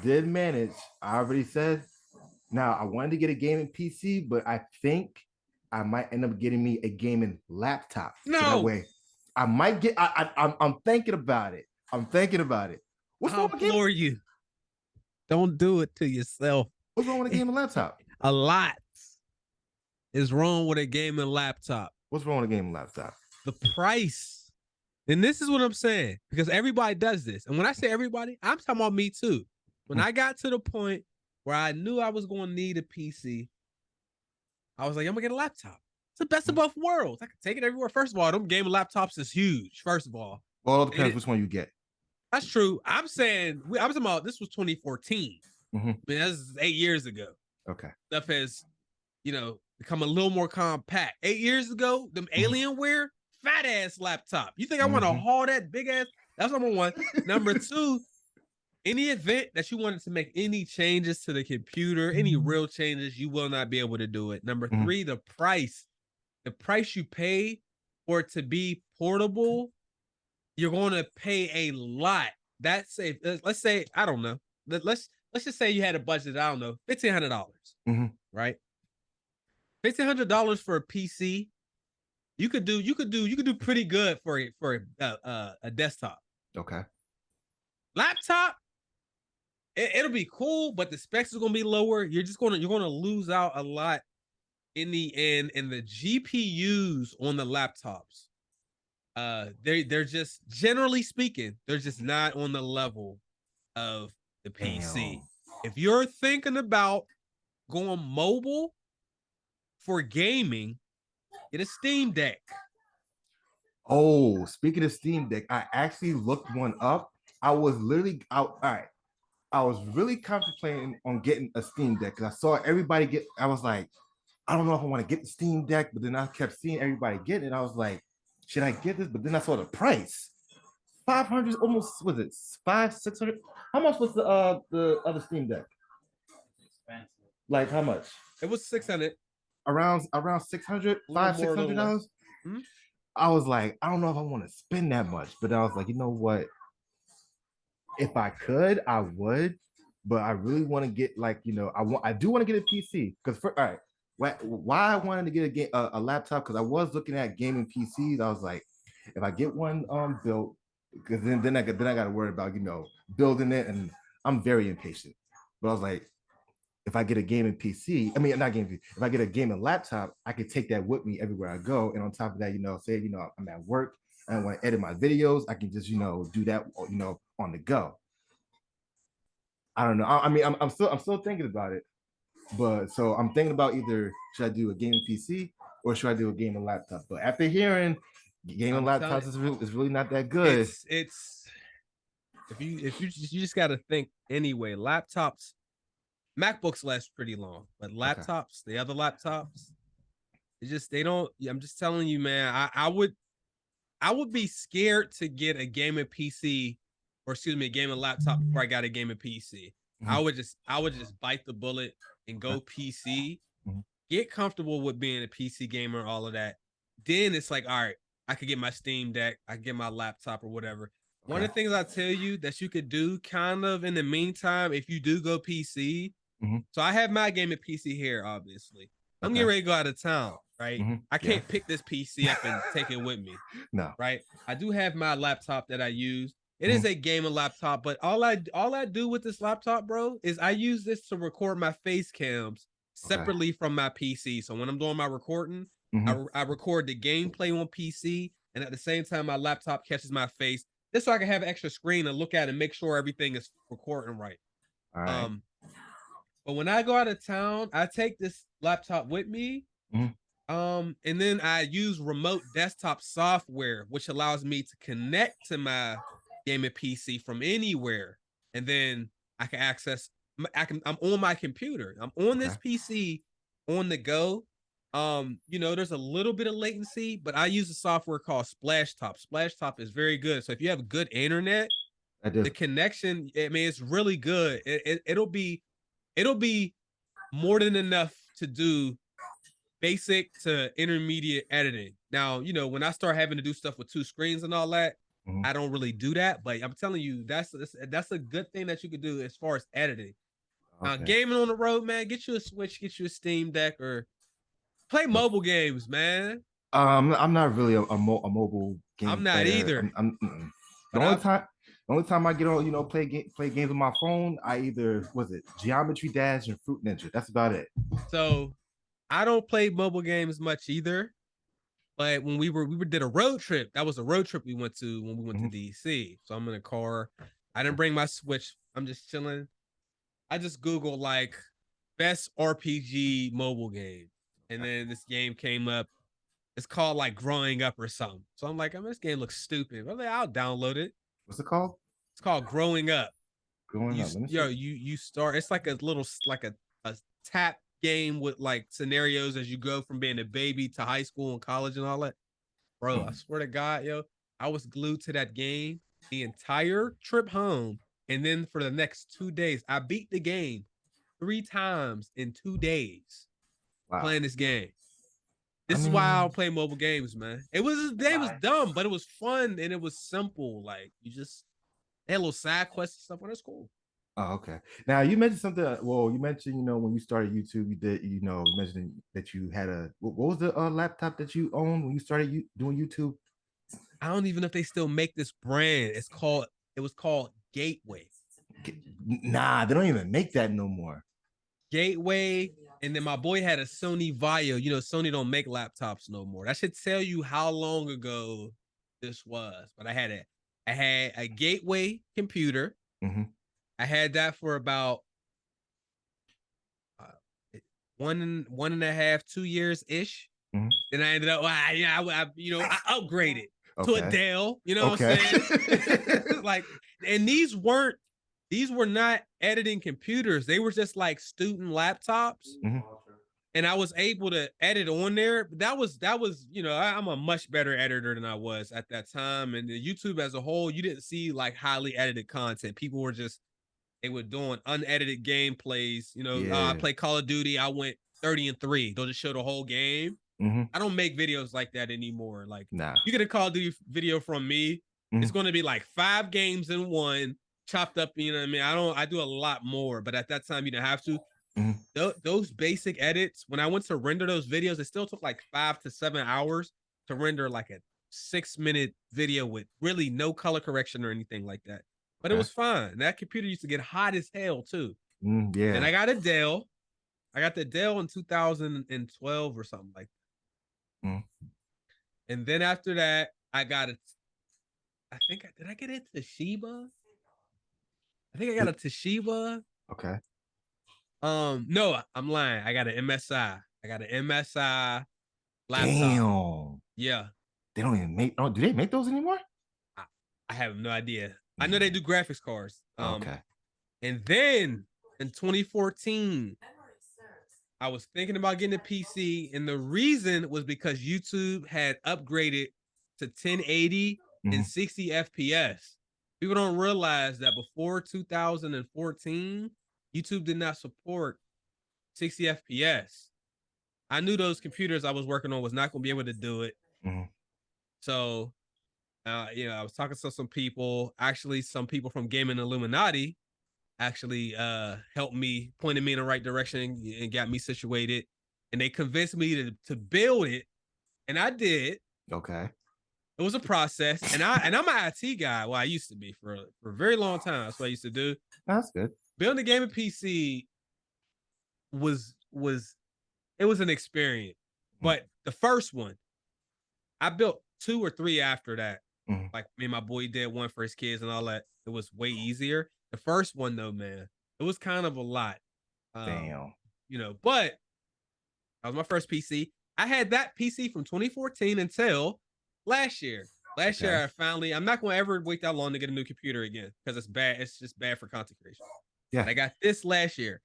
did manage. I already said. Now I wanted to get a gaming PC, but I think I might end up getting me a gaming laptop. No, so that way I might get. I'm thinking about it. What's wrong with gaming? You don't do it to yourself. What's wrong with a gaming laptop? A lot is wrong with a gaming laptop. What's wrong with a gaming laptop? The price. And this is what I'm saying, because everybody does this. And when I say everybody, I'm talking about me too. When I got to the point where I knew I was going to need a PC, I was like, I'm going to get a laptop. It's the best of both worlds. I can take it everywhere. First of all, them gaming laptops is huge, first of all. Well, it depends which one you get. That's true. I'm talking about, this was 2014. I mean, that's 8 years ago. Okay. Stuff has, become a little more compact. 8 years ago, them Alienware, fat ass laptop. You think I want to haul that big ass? That's number one. Number two, any event that you wanted to make any changes to the computer, any real changes, you will not be able to do it. Number three, the price you pay for it to be portable, you're going to pay a lot. Let's say, I don't know. Let's just say you had a budget, I don't know, $1,500, right? $1,500 for a PC. You could do pretty good for a desktop. Okay. Laptop, it'll be cool, but the specs are gonna be lower. You're gonna lose out a lot in the end, and the GPUs on the laptops, they're just, generally speaking, they're just not on the level of the PC. Damn. If you're thinking about going mobile for gaming, get a Steam Deck. Oh, speaking of Steam Deck, I actually looked one up. I was literally out. All right. I was really contemplating on getting a Steam Deck because I saw everybody get. I was like, I don't know if I want to get the Steam Deck, but then I kept seeing everybody get it. I was like, should I get this? But then I saw the price. 500, almost, was it 600? How much was the other Steam Deck? Expensive. Like how much? It was 600. Around 600, $600. Hmm? I was like, I don't know if I want to spend that much, but I was like, you know what? If I could, I would, but I really want to get, like, I do want to get a PC because all right, why I wanted to get a laptop, because I was looking at gaming PCs. I was like, if I get one built, because then I got to worry about building it, and I'm very impatient. But I was like, if I get a gaming PC, I mean not gaming, if I get a gaming laptop, I could take that with me everywhere I go. And on top of that, say I'm at work and I want to edit my videos, I can just do that on the go. I don't know. I mean, I'm still thinking about it, but so I'm thinking about either should I do a gaming PC or should I do a gaming laptop. But after hearing gaming laptops is really not that good. It's if you just got to think anyway. Laptops, MacBooks last pretty long, but laptops, the other laptops, they don't. I'm just telling you, man. I would be scared to get a gaming PC, or excuse me, a gaming laptop before I got a gaming PC. Mm-hmm. I would just bite the bullet and go PC. Mm-hmm. Get comfortable with being a PC gamer, all of that. Then it's like, all right, I could get my Steam Deck, I could get my laptop or whatever. Okay. One of the things I tell you that you could do kind of in the meantime, if you do go PC. Mm-hmm. So I have my gaming PC here, obviously. I'm getting ready to go out of town, right? Mm-hmm. I can't pick this PC up and take it with me. No. Right? I do have my laptop that I use. It is a gaming laptop, but all I do with this laptop, bro, is I use this to record my face cams separately from my PC. So when I'm doing my recording, I record the gameplay on PC, and at the same time, my laptop catches my face, just so I can have an extra screen to look at and make sure everything is recording right. All right. But when I go out of town, I take this laptop with me. And then I use remote desktop software, which allows me to connect to my gaming PC from anywhere. And then I can access, I'm on my computer. I'm on this PC on the go. There's a little bit of latency, but I use a software called SplashTop. SplashTop is very good. So if you have good internet, the connection, I mean, it's really good. It'll be more than enough to do basic to intermediate editing. Now, when I start having to do stuff with two screens and all that, I don't really do that. But I'm telling you, that's a good thing that you could do as far as editing. Now, gaming on the road, man, get you a Switch, get you a Steam Deck, or play mobile games, man. I'm not really a mobile game. I'm not either. The only time I get on, play games on my phone, I either Geometry Dash and Fruit Ninja. That's about it. So I don't play mobile games much either. But when we did a road trip, that was a road trip we went to when we went to DC. So I'm in a car. I didn't bring my Switch. I'm just chilling. I just Googled like best RPG mobile game. And then this game came up. It's called like Growing Up or something. So I'm like, this game looks stupid. I'm like, I'll download it. What's it called? It's called Growing Up. Growing Up. You start. It's like a little a tap game with like scenarios as you go from being a baby to high school and college and all that. Bro, I swear to God, I was glued to that game the entire trip home. And then for the next 2 days, I beat the game 3 times in 2 days playing this game. This is why I don't play mobile games, man. It was dumb, but it was fun and it was simple. Like they had little side quests and stuff, but it's cool. Oh, okay. Now you mentioned something. Well, you mentioned, when you started YouTube, you mentioned that you had what was the laptop that you owned when you started doing YouTube? I don't even know if they still make this brand. It was called Gateway. Nah, they don't even make that no more. Gateway, and then my boy had a Sony Vaio. You know, Sony don't make laptops no more. That should tell you how long ago this was. But I had a Gateway computer. Mm-hmm. I had that for about 1.5, 2 years ish. Mm-hmm. Then I ended up, I upgraded to a Dell. You know what I'm saying? Like, and these were not editing computers. They were just like student laptops. Mm-hmm. And I was able to edit on there. But that was, I'm a much better editor than I was at that time. And the YouTube as a whole, you didn't see like highly edited content. People were they were doing unedited gameplays. I play Call of Duty. I went 30-3. They'll just show the whole game. Mm-hmm. I don't make videos like that anymore. Like, nah. You get a Call of Duty video from me, it's going to be like 5 games in one, chopped up. You know what I mean? I do a lot more, but at that time you didn't have to. Those basic edits, when I went to render those videos, it still took like 5 to 7 hours to render like a 6-minute video with really no color correction or anything like that. But it was fine. That computer used to get hot as hell too. Yeah. And I got a Dell. I got the Dell in 2012 or something like that. And then after that, I got did I get a Toshiba? I think I got a Toshiba. Okay. No, I'm lying. I got an MSI. I got an MSI laptop. Damn. Yeah. They don't even make. Oh, do they make those anymore? I have no idea. I know they do graphics cards. Okay. And then in 2014, I was thinking about getting a PC, and the reason was because YouTube had upgraded to 1080 and 60 FPS. People don't realize that before 2014, YouTube did not support 60 FPS. I knew those computers I was working on was not going to be able to do it. So, I was talking to some people. Actually, some people from Gaming Illuminati actually helped me, pointed me in the right direction and got me situated. And they convinced me to build it. And I did. Okay. It was a process. And I'm an IT guy. Well, I used to be for a very long time. That's what I used to do. That's good. Building a gaming PC was an experience. But the first one, I built 2 or 3 after that. Like me and my boy did one for his kids and all that. It was way easier. The first one though, man, it was kind of a lot. Damn. But that was my first PC. I had that PC from 2014 until last year. Last year, I'm not going to ever wait that long to get a new computer again because it's bad. It's just bad for content creation. Yeah. And I got this last year.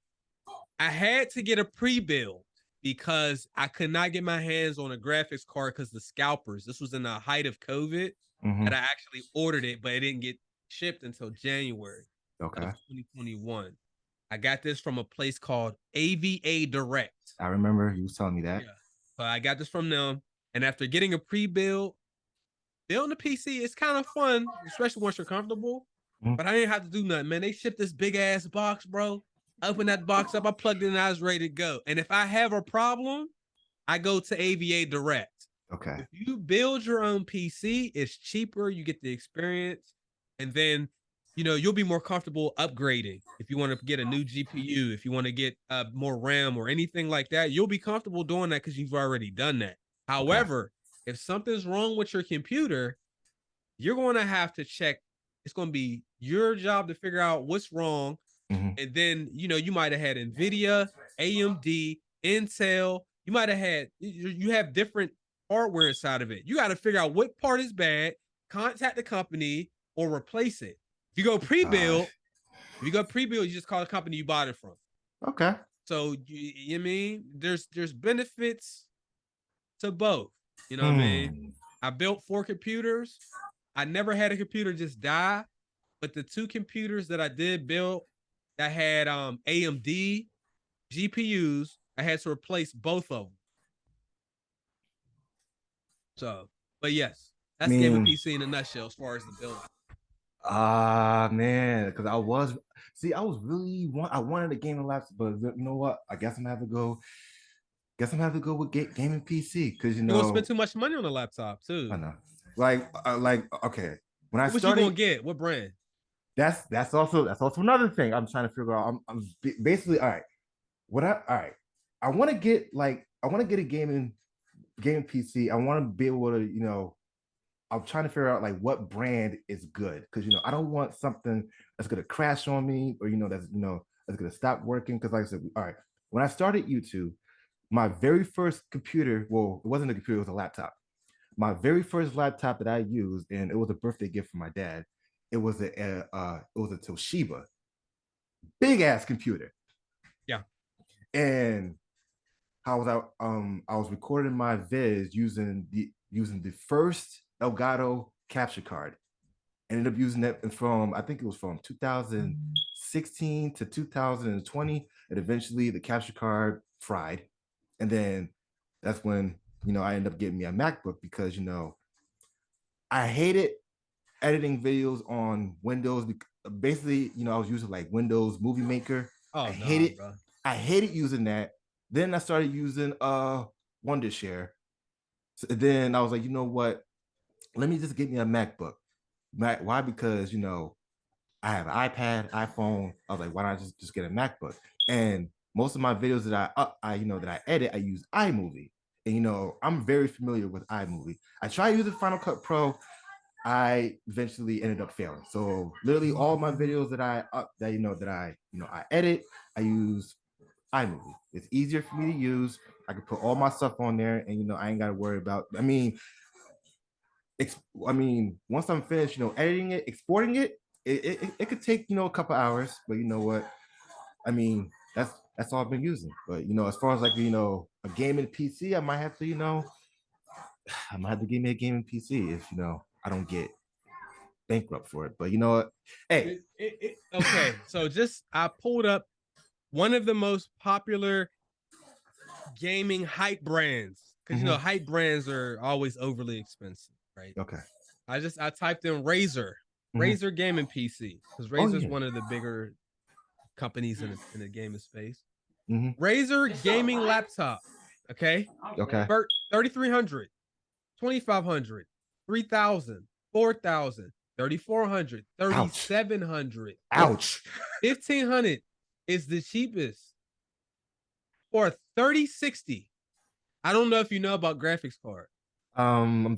I had to get a pre-build because I could not get my hands on a graphics card because the scalpers. This was in the height of COVID that I actually ordered it, but it didn't get shipped until January of 2021. I got this from a place called AVA Direct. I remember you was telling me that. Yeah. So I got this from them, and after getting a pre-build, building a PC is kind of fun, especially once you're comfortable. But I didn't have to do nothing, man. They shipped this big ass box, bro. I opened that box up, I plugged it in, and I was ready to go. And if I have a problem, I go to AVA Direct. Okay. If you build your own PC, it's cheaper. You get the experience, and then you'll be more comfortable upgrading. If you want to get a new GPU, if you want to get more RAM or anything like that, you'll be comfortable doing that because you've already done that. However, if something's wrong with your computer, you're going to have to check. It's going to be your job to figure out what's wrong. And then, you might have had NVIDIA, AMD, Intel. You might have had, you have different hardware inside of it. You got to figure out what part is bad, contact the company, or replace it. If you go pre-build, you just call the company you bought it from. Okay. So you mean there's benefits to both. You know what I mean? I built 4 computers. I never had a computer just die, but the 2 computers that I did build that had AMD GPUs, I had to replace both of them. So, but yes, that's gaming PC in a nutshell as far as the building. Man, because I wanted a gaming laptop, but you know what? I guess I'm gonna have to go. With gaming PC because you're gonna spend too much money on a laptop too. I know. Like okay. When I started, what you gonna get? What brand? that's also another thing I'm trying to figure out. Basically all right. I want to get a gaming PC. I want to be able to, I'm trying to figure out like what brand is good because I don't want something that's gonna crash on me or that's gonna stop working. Because like I said, all right, when I started YouTube, my very first computer, well, it wasn't a computer, it was a laptop. My very first laptop that I used, and it was a birthday gift from my dad. It was a Toshiba, big ass computer. Yeah. And I was recording my vids using the first Elgato capture card. Ended up using that from I think it was from 2016 to 2020, and eventually the capture card fried, and then that's when I ended up getting me a MacBook because I hated editing videos on Windows. Basically, I was using like Windows Movie Maker. Oh, I hated bro. I hated using that. Then I started using Wondershare. So then I was like, you know what? Let me just get me a MacBook. Why? Because I have an iPad, iPhone. I was like, why not just get a MacBook? And most of my videos that that I edit, I use iMovie. And I'm very familiar with iMovie. I tried using Final Cut Pro. I eventually ended up failing. So literally all my videos that I edit, I use iMovie. It's easier for me to use. I can put all my stuff on there, and I ain't got to worry about. Once I'm finished, editing it, exporting it, it could take a couple hours. But you know what? That's all I've been using. But as far as like a gaming PC, I might have to I might have to give me a gaming PC if I don't get bankrupt for it. But you know what? Hey, okay. So I pulled up one of the most popular gaming hype brands because hype brands are always overly expensive, right? Okay. I typed in Razer gaming PC because Razer's one of the bigger companies in the gaming space. Razer gaming laptop. Okay. Okay. 3,300, 2,500, 3,000, 4,000, 3,400, 3,700. Ouch. 1,500 is the cheapest. Or 3060. I don't know if you know about graphics card. I'm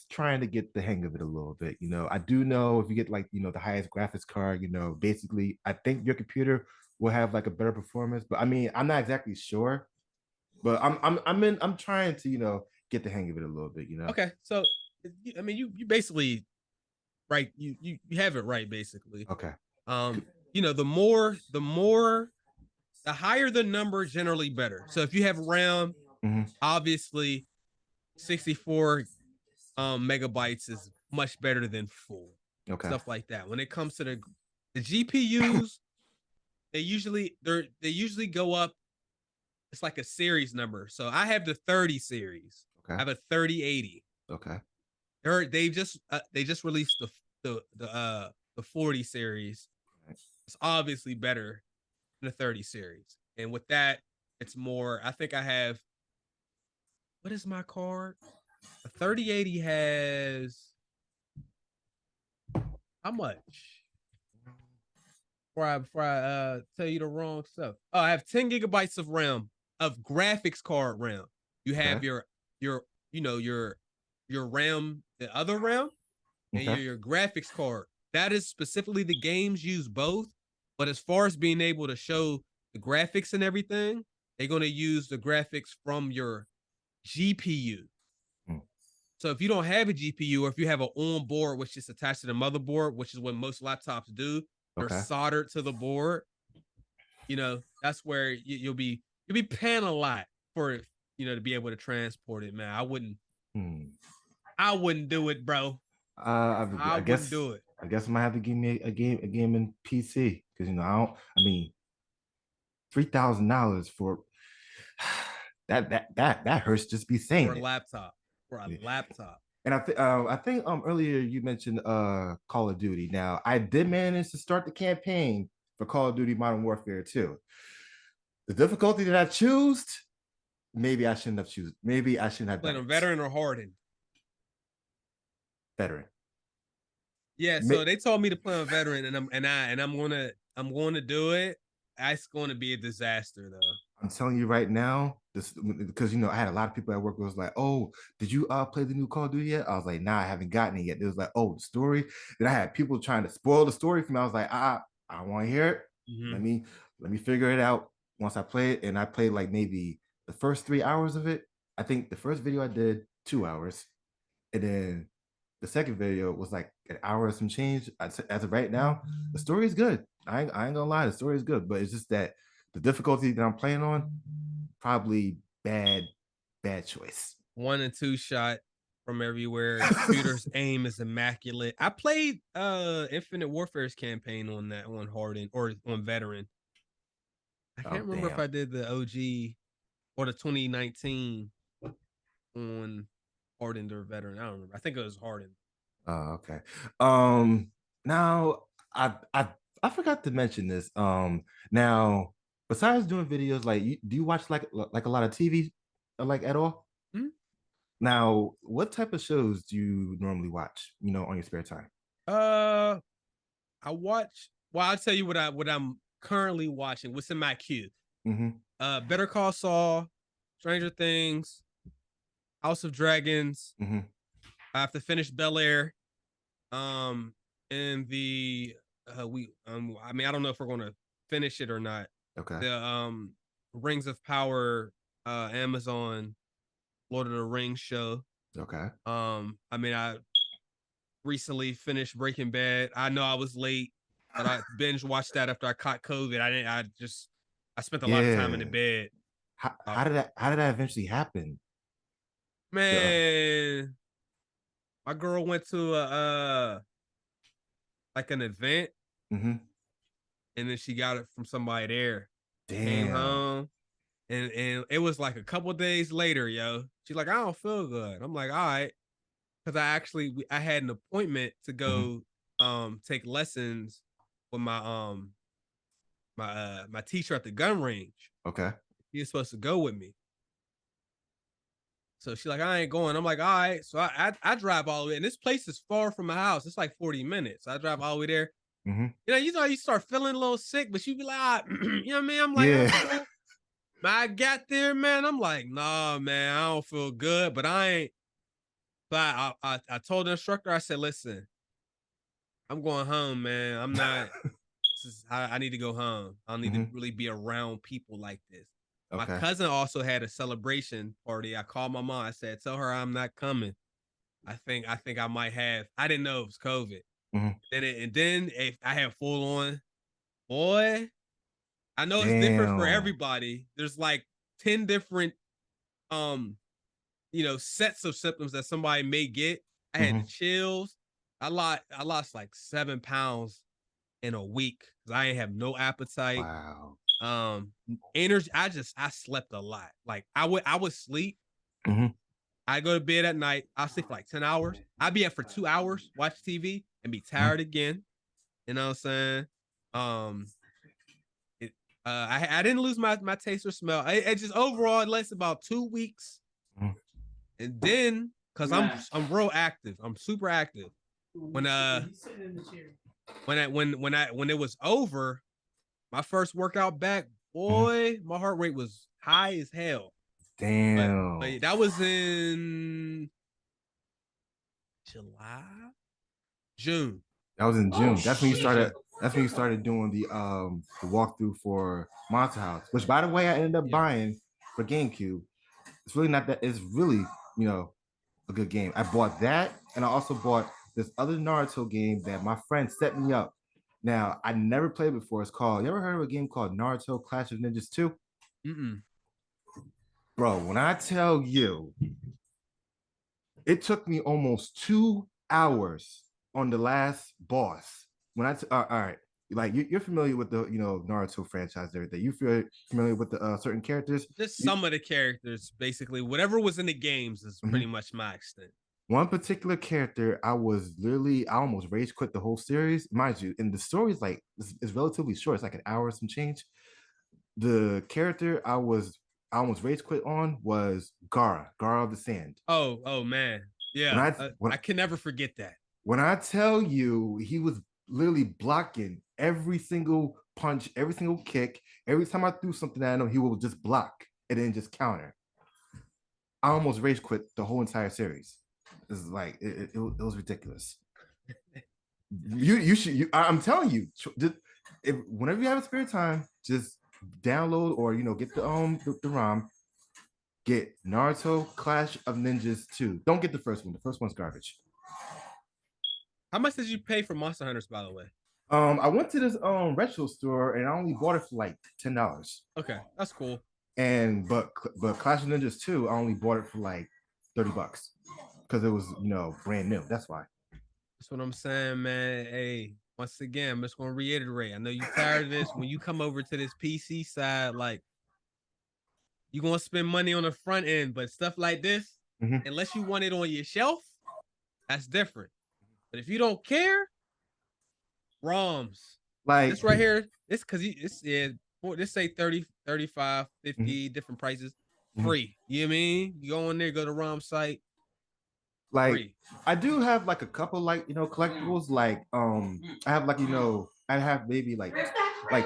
trying to get the hang of it a little bit. I do know if you get like the highest graphics card, basically I think your computer will have like a better performance. But I'm not exactly sure. But I'm trying to get the hang of it a little bit. Okay, so you basically right. You have it right basically. Okay. The higher the number, generally better. So if you have RAM, obviously 64 megabytes is much better than full. Okay. Stuff like that. When it comes to the GPUs, they usually go up. It's like a series number. So I have the 30 series. Okay. I have a 3080. Okay. They just released the 40 series. It's obviously better than the 30 series. And with that, it's more. I think I have. What is my card? A 3080 has how much? Before I tell you the wrong stuff. Oh, I have 10 gigabytes of RAM, of graphics card RAM. You have your RAM, the other RAM, and your graphics card. That is specifically the games use both. But as far as being able to show the graphics and everything, they're going to use the graphics from your GPU. So if you don't have a GPU, or if you have an on-board which is attached to the motherboard, which is what most laptops do, they're soldered to the board. That's where you'll be paying a lot for it, to be able to transport it. Man, I wouldn't do it, bro. I wouldn't do it. I guess I might have to give me a gaming PC because $3,000 for that hurts just be saying for a laptop. And I think earlier you mentioned Call of Duty. Now I did manage to start the campaign for Call of Duty Modern Warfare 2. The difficulty that I chose, maybe I shouldn't have chosen. Maybe I shouldn't have done. Veteran or hardened? Veteran. Yeah, so they told me to play on veteran, and I'm gonna do it. It's going to be a disaster though. I'm telling you right now, this because I had a lot of people at work who was like, "Oh, did you play the new Call of Duty yet?" I was like, "Nah, I haven't gotten it yet." It was like, "Oh, the story." Then I had people trying to spoil the story for me. I was like, I don't want to hear it. Mm-hmm. Let me figure it out once I play it. And I played like maybe the first 3 hours of it. I think the first video I did 2 hours, and then the second video was like an hour or some change. As of right now, the story is good. I ain't gonna lie, the story is good, but it's just that the difficulty that I'm playing on, probably bad choice. 1 and 2 shot from everywhere. The shooter's aim is immaculate. I played Infinite Warfare's campaign on that on Hardened or on Veteran. I can't remember if I did the OG or the 2019 on Hardened or Veteran. I don't remember. I think it was Hardened. Oh, okay. Now I forgot to mention this. Now besides doing videos, like do you watch like a lot of TV, like at all? Mm-hmm. Now, what type of shows do you normally watch? On your spare time? I watch. Well, I'll tell you what I'm currently watching. What's in my queue? Mm-hmm. Better Call Saul, Stranger Things, House of Dragons. Mm-hmm. I have to finish Bel Air. And the I mean, I don't know if we're gonna finish it or not. Okay. The Rings of Power, Amazon Lord of the Rings show. Okay. I mean, I recently finished Breaking Bad. I know I was late, but I binge watched that after I caught COVID. I spent a lot of time in the bed. How did that eventually happen? Man, my girl went to a like an event, mm-hmm. and then she got it from somebody there. Damn. Came home, and it was like a couple days later, yo. She's like, I don't feel good. I'm like, all right, because I had an appointment to go take lessons with my teacher at the gun range. Okay. He was supposed to go with me. So she's like, I ain't going. I'm like, all right. So I drive all the way, and this place is far from my house. It's like 40 minutes. I drive all the way there. Mm-hmm. You start feeling a little sick, but you be like, you know what I mean? I'm like, yeah. I got there, man. I'm like, nah, man, I don't feel good, but I ain't. But I told the instructor, I said, listen, I'm going home, man. I'm not. I need to go home. I don't need to really be around people like this. Okay. My cousin also had a celebration party. I called my mom. I said, tell her I'm not coming. I think I might have. I didn't know it was COVID. Then if I had full on, boy, I know it's different for everybody. There's like 10 different sets of symptoms that somebody may get. I had the chills. I lost like 7 pounds in a week because I ain't have no appetite. Wow. Energy. I slept a lot. Like I would sleep. I go to bed at night. I'll sleep for like 10 hours. I'd be up for 2 hours, watch TV, and be tired again. You know what I'm saying? I didn't lose my taste or smell. It just overall it lasted about 2 weeks. And then because I'm real active, I'm super active. When it was over, my first workout back, boy, my heart rate was high as hell. Damn. But that was in June. That was in June. That's when you started. That's when you started doing the walkthrough for Monster House, which by the way I ended up buying for GameCube. It's really not that. It's really a good game. I bought that, and I also bought this other Naruto game that my friend set me up. Now I never played before. It's called. You ever heard of a game called Naruto Clash of Ninjas 2? Bro, when I tell you, it took me almost 2 hours on the last boss. When all right, like you're familiar with the Naruto franchise, everything. You feel familiar with the certain characters? Just some of the characters, basically. Whatever was in the games is pretty much my extent. One particular character, I almost rage quit the whole series, mind you. And the story is like it's relatively short. It's like an hour or some change. The character I almost rage quit on was Gara of the Sand. Oh man, yeah. I can never forget that. When I tell you, he was literally blocking every single punch, every single kick. Every time I threw something at him, he would just block and then just counter. I almost rage quit the whole entire series. It's like it was ridiculous. You should. I'm telling you, just whenever you have a spare time, just download or get the ROM. Get Naruto Clash of Ninjas 2. Don't get the first one. The first one's garbage. How much did you pay for Monster Hunters, by the way? I went to this retro store and I only bought it for like $10. Okay, that's cool. And but Clash of Ninjas 2, I only bought it for like $30 because it was brand new. That's why. That's what I'm saying, man. Hey, once again, I'm just gonna reiterate. I know you tired of this. When you come over to this PC side, like you're gonna spend money on the front end, but stuff like this, unless you want it on your shelf, that's different. But if you don't care, ROMs. Like this right here, it's because this say 30, 35, 50 different prices. Free. You know what I mean? You go in there, go to ROM site. Like free. I do have like a couple like collectibles. Like I have like I have maybe like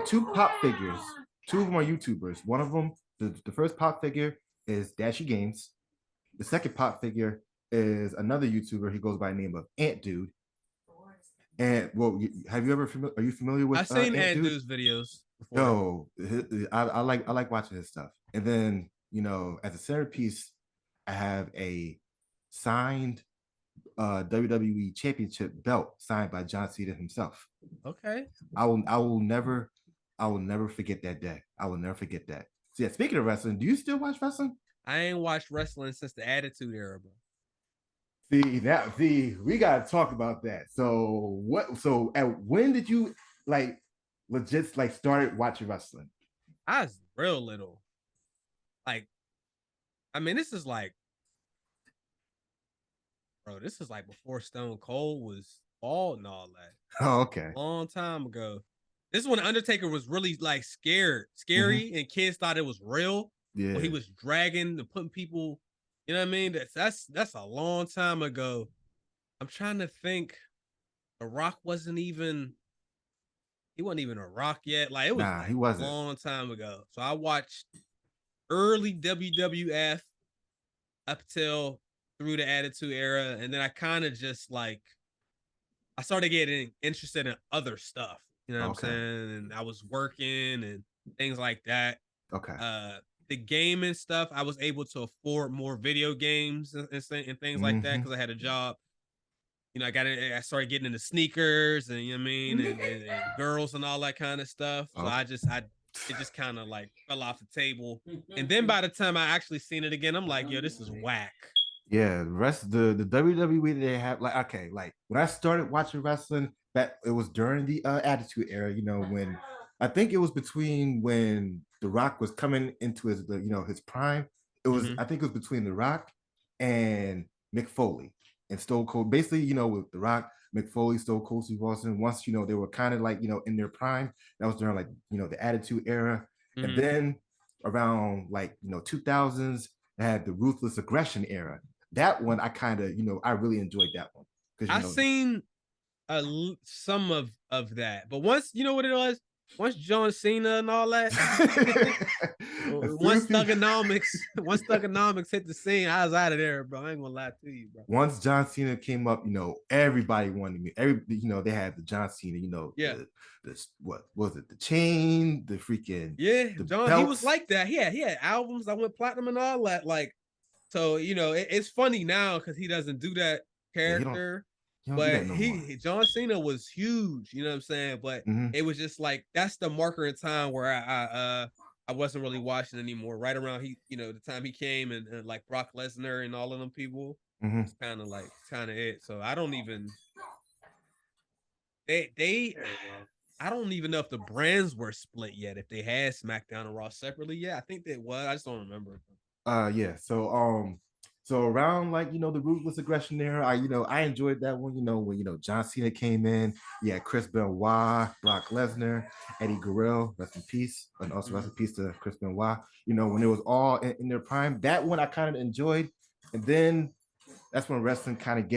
2 pop figures. 2 of them are YouTubers. One of them, the first pop figure is Dashy Games. The second pop figure is another YouTuber. He goes by the name of Ant Dude. And well, have you ever are you familiar with? I've seen Ant Dude's videos before. No, I like watching his stuff. And then as a centerpiece, I have a signed WWE Championship belt signed by John Cena himself. Okay. I will never forget that day. I will never forget that. So yeah, speaking of wrestling, do you still watch wrestling? I ain't watched wrestling since the Attitude Era, bro. See, we gotta talk about that. So when did you like legit like started watching wrestling? I was real little. Like, I mean, this is like, bro, this is like before Stone Cold was bald and all that. Oh, okay. Long time ago. This is when Undertaker was really like scary, and kids thought it was real. Yeah. When he was dragging and putting people, you know what I mean? That's a long time ago. I'm trying to think. The Rock wasn't even a Rock yet. Like it was he wasn't. a long time ago. So I watched early WWF up till through the Attitude Era, and then I kind of just like I started getting interested in other stuff. You know what I'm saying? And I was working and things like that. Okay. The gaming stuff, I was able to afford more video games and things like that because I had a job. I started getting into sneakers and you know what I mean, and girls and all that kind of stuff. So it just kind of like fell off the table. And then by the time I actually seen it again, I'm like, yo, this is whack. Yeah, the rest the WWE they have like when I started watching wrestling, that it was during the Attitude Era. When I think it was between when The Rock was coming into his his prime. It was I think it was between The Rock and Mick Foley and Stone Cold. Basically, with The Rock, Mick Foley, Stone Cold Steve Austin. Once they were kind of like in their prime. That was during like the Attitude Era, and then around like 2000s, they had the Ruthless Aggression Era. That one I kind of I really enjoyed that one because I've seen some of that, but once what it was, once John Cena and all that, once Thugonomics hit the scene, I was out of there, bro. I ain't gonna lie to you, bro. Once John Cena came up, everybody wanted me. They had the John Cena, what was it? The chain, the freaking John. Belts. He was like that. He had albums that went platinum and all that, like. So it's funny now because he doesn't do that character, but John Cena was huge. You know what I'm saying? But it was just like that's the marker in time where I wasn't really watching anymore. Right around the time he came and like Brock Lesnar and all of them people, it's kind of it. So I don't even I don't even know if the brands were split yet. If they had SmackDown and Raw separately, I think they was. I just don't remember. Yeah. So around like the Ruthless Aggression era, I enjoyed that one. When John Cena came in, Chris Benoit, Brock Lesnar, Eddie Guerrero, rest in peace, and also rest in peace to Chris Benoit. When it was all in their prime, that one I kind of enjoyed, and then that's when wrestling kind of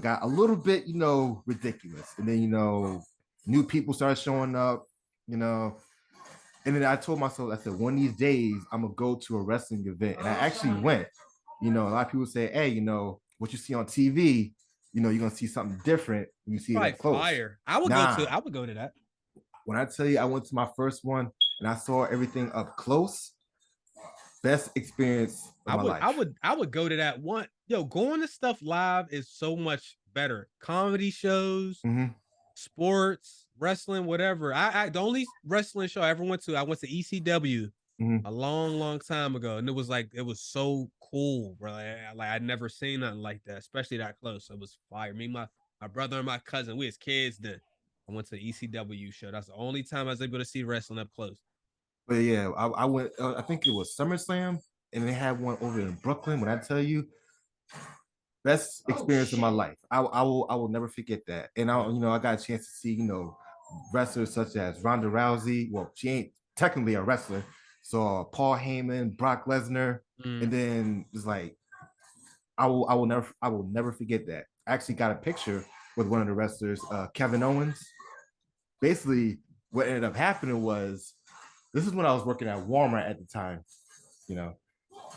got a little bit, ridiculous. And then, new people started showing up, and then I told myself, I said, one of these days I'm gonna go to a wrestling event. And I actually went. A lot of people say, hey, what you see on TV, you're gonna see something different when you see it up close. Fire. I would go to that. When I tell you I went to my first one and I saw everything up close, best experience of my life. I would go to that one. Yo, going to stuff live is so much better. Comedy shows, sports, wrestling, whatever. The only wrestling show I ever went to ECW a long time ago, and it was so cool, bro. Like I'd never seen nothing like that, especially that close. It was fire. Me, my brother, and my cousin, we as kids then. I went to the ECW show. That's the only time I was able to see wrestling up close. But yeah, I went. I think it was SummerSlam, and they had one over in Brooklyn. When I tell you, best experience of my life. I will never forget that. And I got a chance to see wrestlers such as Ronda Rousey. Well, she ain't technically a wrestler. So Paul Heyman, Brock Lesnar, and then it's like I will never forget that. I actually got a picture with one of the wrestlers, Kevin Owens. Basically, what ended up happening was, this is when I was working at Walmart at the time.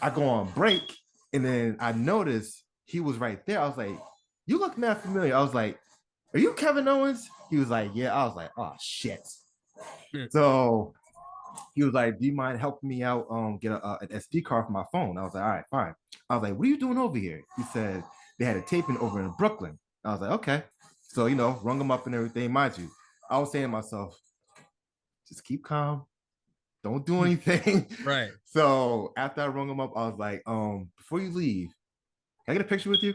I go on break, and then I noticed he was right there. I was like, you look mad familiar. I was like, are you Kevin Owens? He was like, yeah. I was like, oh shit. So he was like, do you mind helping me out get an SD card for my phone? I was like, all right, fine. I was like, what are you doing over here? He said they had a taping over in Brooklyn. I was like, okay. So rung him up and everything. Mind you, I was saying to myself, just keep calm, don't do anything. Right. So after I rung him up, I was like, before you leave, can I get a picture with you?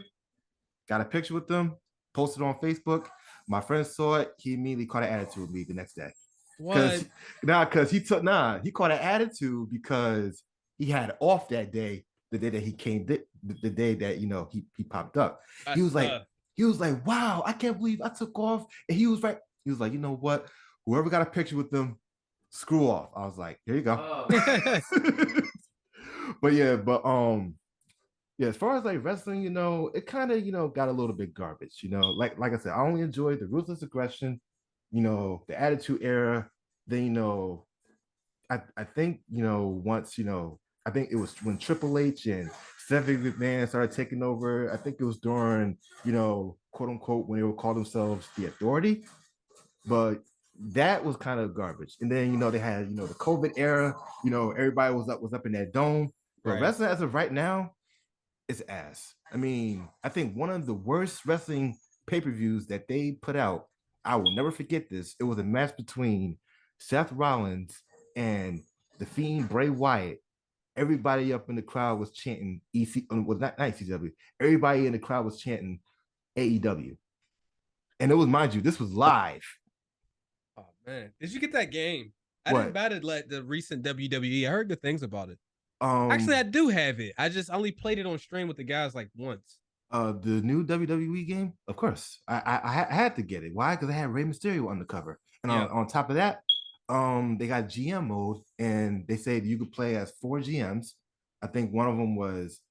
Got a picture with them, posted on Facebook. My friend saw it. He immediately caught an attitude with me the next day. What? He caught an attitude because he had off that day, the day that he came, the day that he popped up. He was like, wow, I can't believe I took off. And he was right. He was like, you know what? Whoever got a picture with them, screw off. I was like, here you go. But yeah, as far as like wrestling, it kind of, got a little bit garbage, like I said, I only enjoyed the ruthless aggression, the attitude era. Then, I think, once, I think it was when Triple H and Stephanie McMahon started taking over. I think it was during, quote unquote, when they would call themselves the Authority. But that was kind of garbage. And then, they had, the COVID era, everybody was up in that dome. But wrestling as of right now is ass. I mean, I think one of the worst wrestling pay-per-views that they put out, I will never forget this. It was a match between Seth Rollins and the Fiend Bray Wyatt. Everybody up in the crowd was chanting not ECW. Everybody in the crowd was chanting AEW. And it was, mind you, this was live. Oh man, did you get that game? I didn't bat it like the recent WWE. I heard good things about it. Actually, I do have it. I just only played it on stream with the guys like once. The new WWE game, of course. I had to get it. Why? Because I had Rey Mysterio on the cover, and on top of that, they got GM mode, and they said you could play as 4 GMs. I think one of them was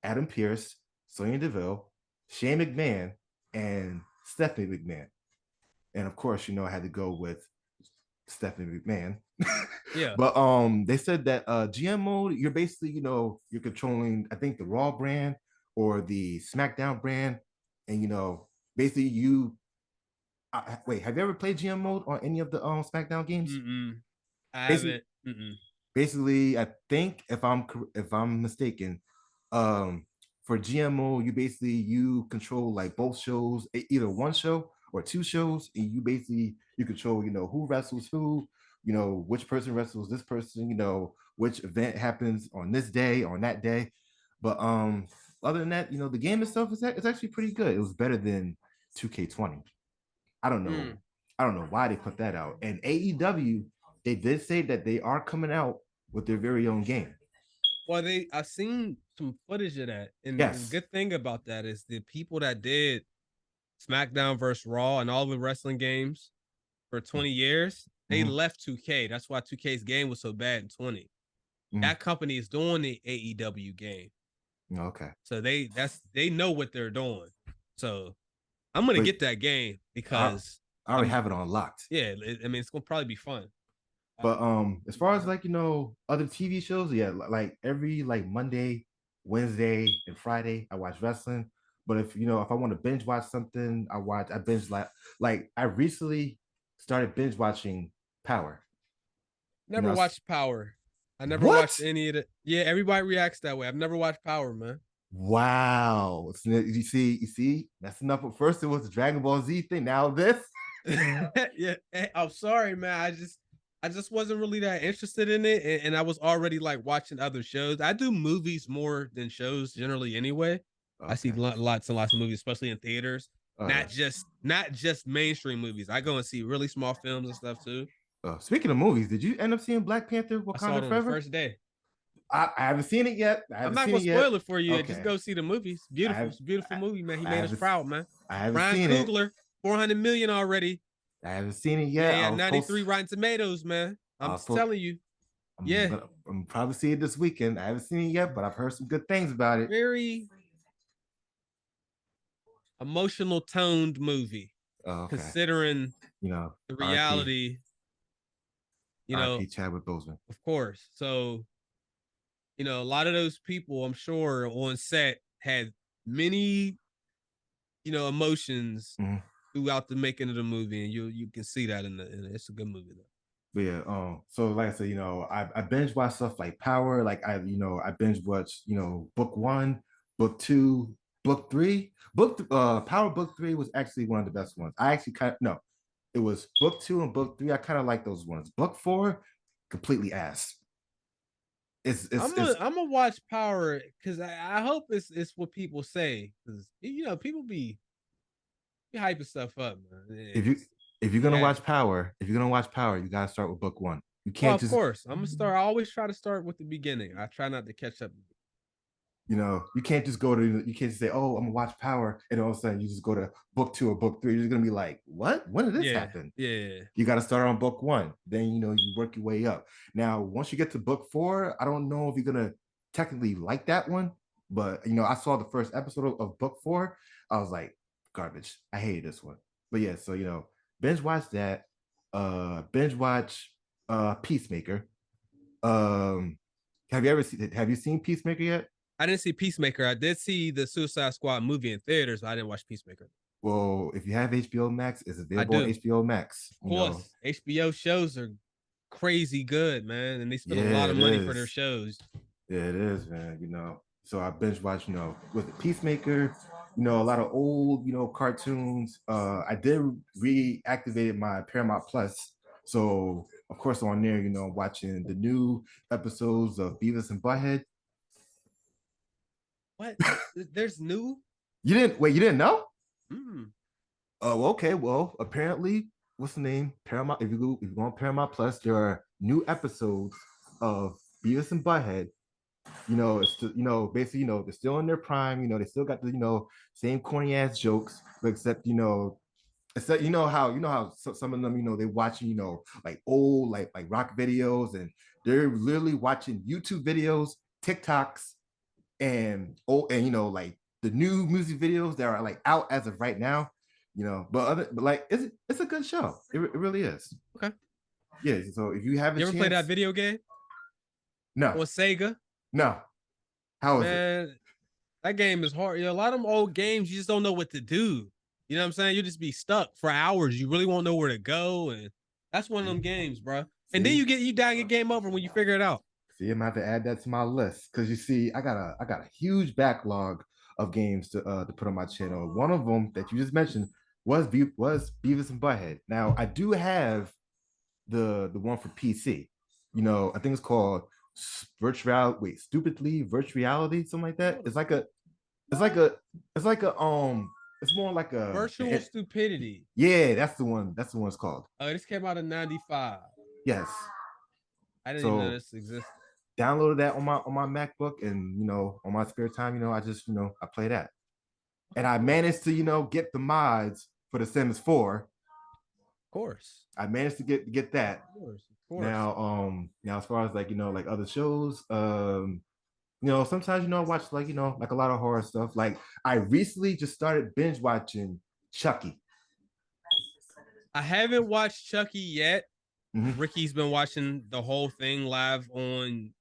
Adam Pearce, Sonya Deville, Shane McMahon, and Stephanie McMahon. And of course, I had to go with Stephanie McMahon. Yeah. But they said that GM mode, you're basically, you're controlling, I think, the Raw brand or the SmackDown brand. And basically wait, have you ever played GM mode on any of the SmackDown games? I haven't. Basically, I think if I'm mistaken, for GM mode, you control like both shows, either one show or 2 shows, and you control, who wrestles who, which person wrestles this person, which event happens on this day, on that day. But other than that, the game itself is actually pretty good. It was better than 2K20. I don't know why they put that out. And AEW, they did say that they are coming out with their very own game. Well, I've seen some footage of that. And yes, the good thing about that is the people that did SmackDown versus Raw and all the wrestling games for 20 years, they left 2K. That's why 2K's game was so bad in 20. That company is doing the AEW game. Okay. So they know what they're doing. So I'm gonna get that game because I already have it on locked. Yeah, I mean it's gonna probably be fun. But as far as like other TV shows, yeah, like every like Monday, Wednesday, and Friday, I watch wrestling. But if I want to binge watch something, I binge like I recently started binge watching Power. Never watched Power. I never What? watched any of it. Yeah, everybody reacts that way. I've never watched Power, man. Wow. You see, that's enough. First it was the Dragon Ball Z thing. Now this. Yeah. I'm sorry, man. I just wasn't really that interested in it. And I was already like watching other shows. I do movies more than shows generally anyway. Okay. I see lots and lots of movies, especially in theaters. Not just mainstream movies. I go and see really small films and stuff too. Speaking of movies, did you end up seeing Black Panther Wakanda I saw it on Forever? The first day. I haven't seen it yet. I'm not gonna spoil it for you. Okay. Just go see the movie. It's beautiful. It's a beautiful movie, man. He made us proud, man. I haven't seen it. Ryan Coogler, 400 million already. I haven't seen it yet. Yeah, 93 Rotten Tomatoes, man. I'm just telling you. I'm probably see it this weekend. I haven't seen it yet, but I've heard some good things about it. Very emotional toned movie. Okay. Considering the reality. Chadwick Boseman. Of course. So, a lot of those people, I'm sure, on set had many, emotions throughout the making of the movie, and you can see that in it's a good movie though. But yeah, so like I said, I binge watch stuff like Power, like I binge watch, book 1, book 2, book 3. Power book 3 was actually one of the best ones. I actually it was book 2 and book 3. I kind of like those ones. Book 4, completely ass. I'm gonna watch Power because I hope it's what people say, because people be hyping stuff up, man. If you're gonna watch Power, you gotta start with book 1. You can't of course, I'm gonna start. I always try to start with the beginning. I try not to catch up. You can't just you can't just say, oh, I'm gonna watch Power, and all of a sudden you just go to book 2 or book 3. You're just gonna be like, what? When did this happen? Yeah. You gotta start on book 1. Then you work your way up. Now, once you get to book 4, I don't know if you're gonna technically like that one, but I saw the first episode of book 4. I was like, garbage. I hated this one. But yeah, so binge watch that. Binge watch Peacemaker. Have you seen Peacemaker yet? I didn't see Peacemaker. I did see the Suicide Squad movie in theaters, but I didn't watch Peacemaker. Well, if you have HBO Max, it's available on HBO Max. Of course. HBO shows are crazy good, man. And they spend a lot of money for their shows. Yeah, it is, man. So I binge watch, with Peacemaker, a lot of old, cartoons. I did reactivate my Paramount Plus. So of course on there, watching the new episodes of Beavis and Butthead. What? There's new? You didn't know? Oh, okay. Well, apparently, what's the name? Paramount. If you go on Paramount Plus, there are new episodes of Beavis and Butthead. It's basically, they're still in their prime. They still got the same corny ass jokes, but except how some of them they watching like old like rock videos, and they're literally watching YouTube videos, TikToks, and like the new music videos that are like out as of right now. But like it's a good show. It really is. Okay. Yeah. So if you have you ever play that video game? No. Or Sega? No. How is it? That game is hard. A lot of them old games, you just don't know what to do. You know what I'm saying? You just be stuck for hours. You really won't know where to go, and that's one of them games, bro. And then you die and get game over when you figure it out. See, I'm gonna have to add that to my list, because you see, I got a huge backlog of games to put on my channel. One of them that you just mentioned was Beavis and Butthead. Now I do have the one for PC. I think it's called Stupidly Virtual Reality, something like that. It's more like a Virtual Stupidity. Yeah, that's the one. That's the one it's called. Oh, this came out in 95. Yes. I didn't even know this existed. Downloaded that on my MacBook, and on my spare time, I just I play that. And I managed to get the mods for The Sims 4. Of course. I managed to get that. Of course. Now as far as like like other shows, sometimes I watch like like a lot of horror stuff. Like I recently just started binge watching Chucky. I haven't watched Chucky yet. Mhm. Ricky's been watching the whole thing live on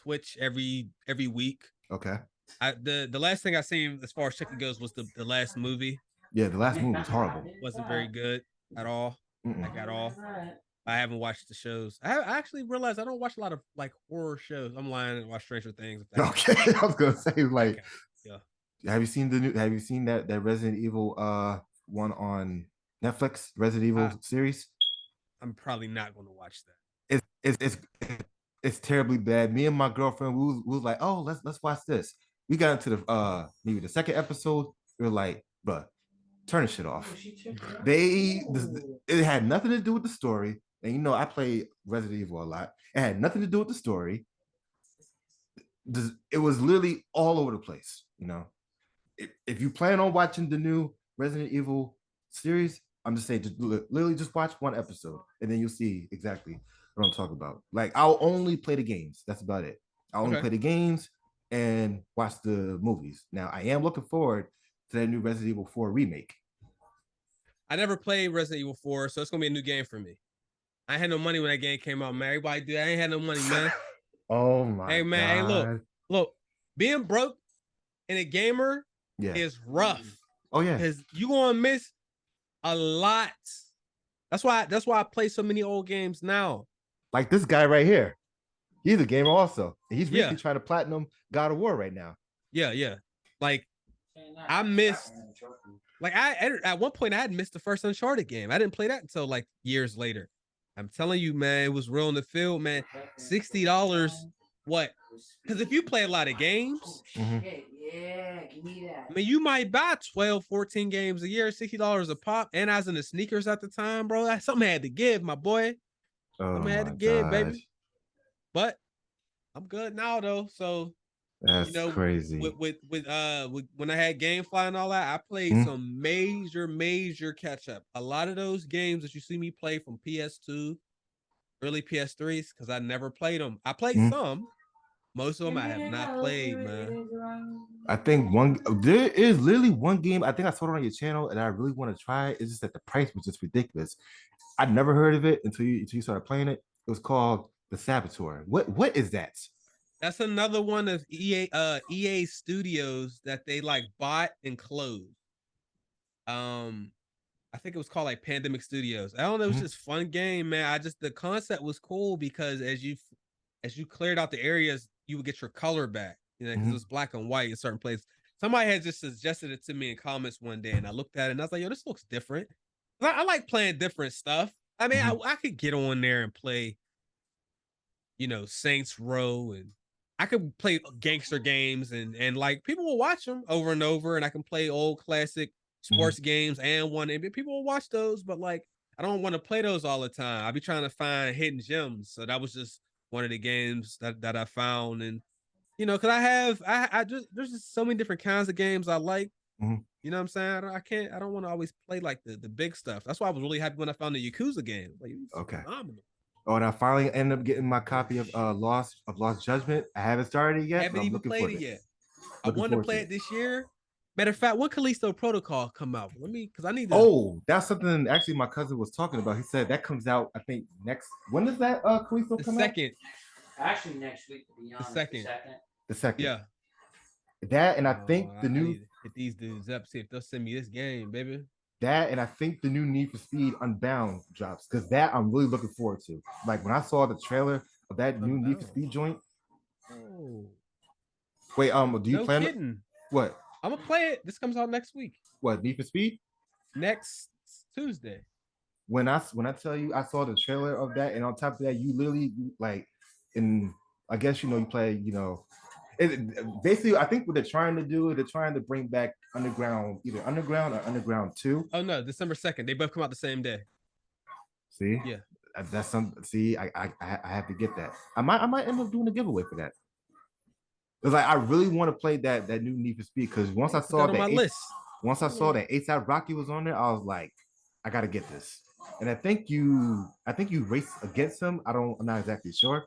Twitch every week. Okay. The last thing I seen as far as Chucky goes was the last movie. Yeah, the last movie was horrible. Wasn't very good at all. Like at all. I haven't watched the shows. I actually realized I don't watch a lot of like horror shows. I'm lying and watch Stranger Things. Okay, I was gonna say like, okay. Yeah. Have you seen that Resident Evil one on Netflix, Resident Evil series? I'm probably not going to watch that. It's terribly bad. Me and my girlfriend we was like, oh, let's watch this. We got into the maybe the second episode. We were like, bruh, turn the shit off. It had nothing to do with the story. And I play Resident Evil a lot. It had nothing to do with the story. It was literally all over the place. If you plan on watching the new Resident Evil series, I'm just saying, literally just watch one episode, and then you'll see exactly what I'm talking about. Like I'll only play the games. That's about it. I'll only play the games and watch the movies. Now I am looking forward to that new Resident Evil 4 remake. I never played Resident Evil 4, so it's gonna be a new game for me. I had no money when that game came out, man. Everybody did. I ain't had no money, man. Oh my Hey man, God. hey, look, being broke and a gamer is rough. Oh yeah, because you gonna miss a lot. That's why I play so many old games now. Like this guy right here, he's a gamer also. He's recently trying to platinum God of War right now. Yeah. Like I missed. Like at one point I had missed the first Uncharted game. I didn't play that until like years later. I'm telling you, man, it was real in the field, man. $60. What? Because if you play a lot of games, yeah, give me that. I mean, you might buy 12, 14 games a year, $60 a pop. And I was in the sneakers at the time, bro. Something had to give, my boy. Something had to give, baby. But I'm good now, though. So that's crazy. With when I had GameFly and all that, I played some major catch up. A lot of those games that you see me play from PS2, early PS3s, because I never played them. I played some. Most of them I have not played, man. I think there is literally one game I think I saw it on your channel and I really want to try it. It's just that the price was just ridiculous. I'd never heard of it until you started playing it. It was called The Saboteur. What is that? That's another one of EA Studios that they like bought and closed. I think it was called like Pandemic Studios. I don't know. It was just fun game, man. The concept was cool because as you cleared out the areas, you would get your color back. Because it was black and white in certain places. Somebody had just suggested it to me in comments one day, and I looked at it and I was like, "Yo, this looks different." I like playing different stuff. I mean, I could get on there and play, Saints Row, and I could play gangster games, and like people will watch them over and over, and I can play old classic sports games and people will watch those, but like I don't want to play those all the time. I'll be trying to find hidden gems. So that was just one of the games that I found, and because there's just so many different kinds of games I like. You know what I'm saying? I don't want to always play like the big stuff. That's why I was really happy when I found the Yakuza game. Like, phenomenal. Oh, and I finally ended up getting my copy of Lost Judgment. I haven't started it yet. I haven't even played it yet. I wanted to play it this year. Matter of fact, when Callisto Protocol come out? Because I need to. Oh, that's something actually my cousin was talking about. He said that comes out, I think, next. When does that Callisto come out? Actually, next week, to be honest. The second. Yeah. That, and I think the new. Hit these dudes up, see if they'll send me this game, baby. That, and I think the new Need for Speed Unbound drops, because that I'm really looking forward to. Like when I saw the trailer of that new Need for Speed joint. Oh. Wait, do you plan? Kidding. What? I'm gonna play it. This comes out next week. What, Need for Speed? Next Tuesday. When I tell you I saw the trailer of that, and on top of that, you literally like, and I guess you play, basically I think what they're trying to do is they're trying to bring back Underground, either Underground or Underground 2. Oh no, December 2nd. They both come out the same day. See? Yeah. That's some. See, I have to get that. I might end up doing a giveaway for that. It's like I really want to play that new Need for Speed, because once I saw that once I saw that A$AP Rocky was on there, I was like, I gotta get this. And I think you race against him. I'm not exactly sure.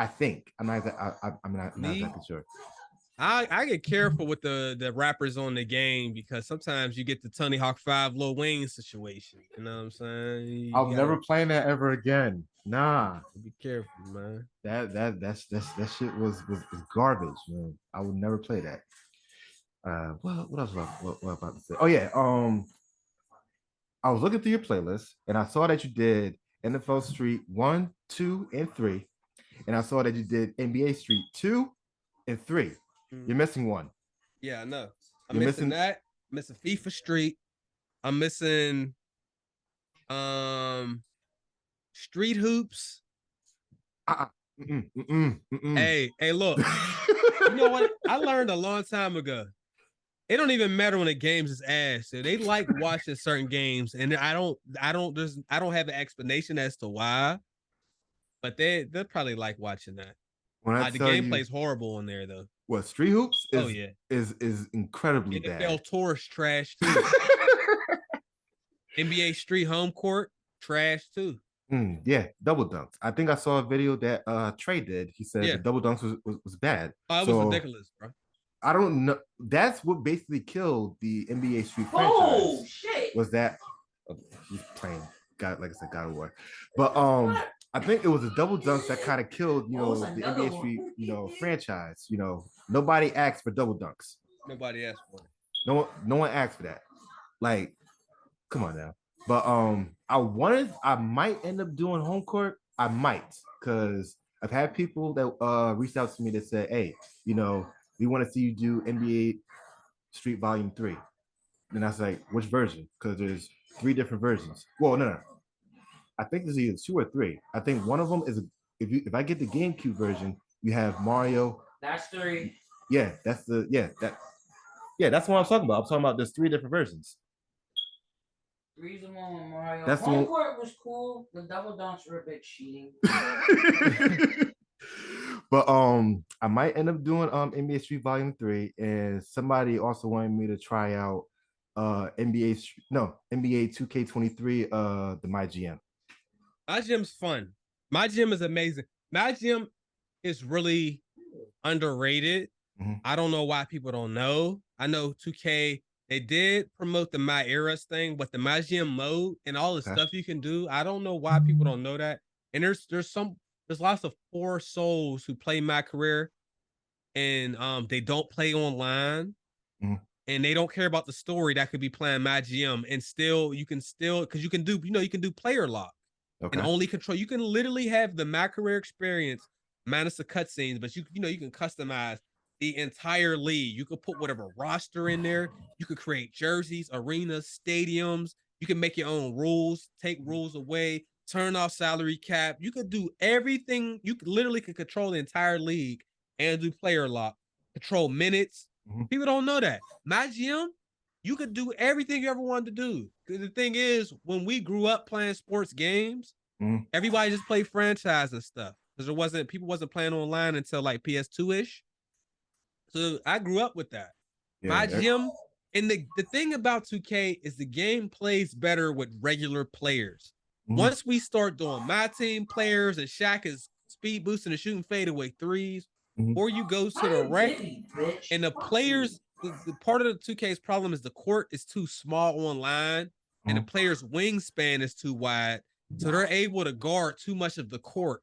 I think I'm not. I'm not exactly sure. I get careful with the rappers on the game because sometimes you get the Tony Hawk 5 Lil Wayne situation. You know what I'm saying? I'll never play that ever again. Nah. Be careful, man. That shit was garbage, man. I would never play that. What else what about to say? Oh yeah. I was looking through your playlist and I saw that you did NFL Street 1, 2, and 3. And I saw that you did NBA Street 2 and 3. You're missing one. Yeah, I know. I'm missing that. I'm missing FIFA Street. I'm missing Street Hoops. Hey, look. You know what? I learned a long time ago. It don't even matter when the games is ass. They like watching certain games, and I don't have an explanation as to why, but they'll probably like watching that. When I the gameplay's horrible in there though. What Street Hoops is incredibly NFL bad. Tour's trash too. NBA Street Home Court trash too. Yeah, double dunks. I think I saw a video that Trey did. He said the double dunks was bad. Oh, it was ridiculous, bro. I don't know. That's what basically killed the NBA Street franchise. Oh shit! Was that he's playing God? Like I said, God of War. But I think it was the double dunks that kind of killed the NBA Street franchise. Nobody asked for double dunks. Nobody asked for it. No one asked for that. Like, come on now. But I might end up doing home court. I might, because I've had people that reached out to me that said, hey, we want to see you do NBA Street Volume 3. And I was like, which version? Because there's 3 different versions. Well, no. I think there's either 2 or 3. I think one of them is if I get the GameCube version, you have Mario. That's 3. Yeah, that's what I'm talking about. I'm talking about there's 3 different versions. 3's the one with Mario. That's Home court was cool. The double dunks were a bit cheating. But I might end up doing NBA Street Volume 3, and somebody also wanted me to try out NBA 2K23 the My GM. My Gym's fun. My Gym is amazing. My Gym is really underrated. Mm-hmm. I don't know why people don't know. I know 2K, they did promote the My Eras thing, but the My Gym mode and all the stuff you can do, I don't know why people don't know that. And there's lots of poor souls who play My Career and they don't play online. Mm-hmm. And they don't care about the story that could be playing My GM, and you can because you can do player lock. Okay. And only control. You can literally have the My Career experience minus the cutscenes, but you can customize the entire league. You could put whatever roster in there. You could create jerseys, arenas, stadiums. You can make your own rules, take rules away, turn off salary cap. You could do everything. You literally can control the entire league and do player lock, control minutes. Mm-hmm. People don't know that. My GM, you could do everything you ever wanted to do. The thing is, when we grew up playing sports games, everybody just played franchise and stuff because people wasn't playing online until like PS2-ish. So I grew up with that. Yeah, My GM, and the thing about 2K is the game plays better with regular players. Mm-hmm. Once we start doing my team players and Shaq is speed boosting and shooting fadeaway threes, or you go to the rec and the players. The part of the 2K's problem is the court is too small online and the player's wingspan is too wide. So they're able to guard too much of the court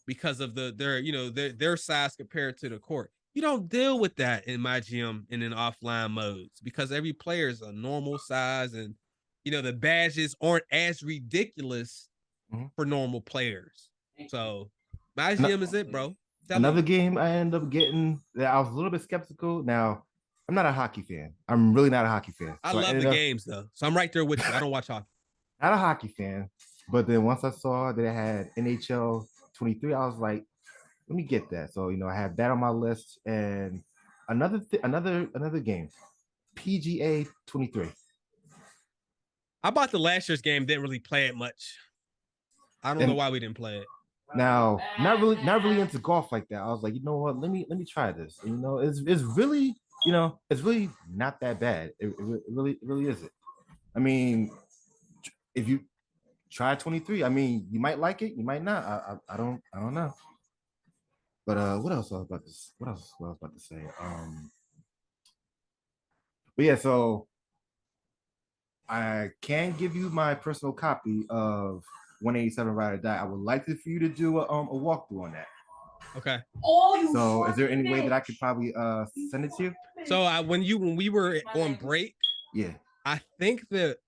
because of their size compared to the court. You don't deal with that in My GM and in offline modes because every player is a normal size and the badges aren't as ridiculous for normal players. So My GM is it, bro. Another game I ended up getting that I was a little bit skeptical. Now, I'm not a hockey fan. I'm really not a hockey fan. I love the games though. So I'm right there with you. I don't watch hockey. Not a hockey fan. But then once I saw that it had NHL 23, I was like, let me get that. So, I have that on my list. And another game, PGA 23. I bought the last year's game, didn't really play it much. I don't know why we didn't play it. Now, not really into golf like that. I was like, you know what? Let me try this. And, it's really, it's really not that bad. It really isn't. I mean, if you try 23, I mean, you might like it, you might not. I don't know. But what else I was about to what I was about to say? But yeah, so I can give you my personal copy of 187 Ride or Die. I would like for you to do a walkthrough on that. Okay. So is there any way that I could probably send it to you? So when we were on break, yeah, I think that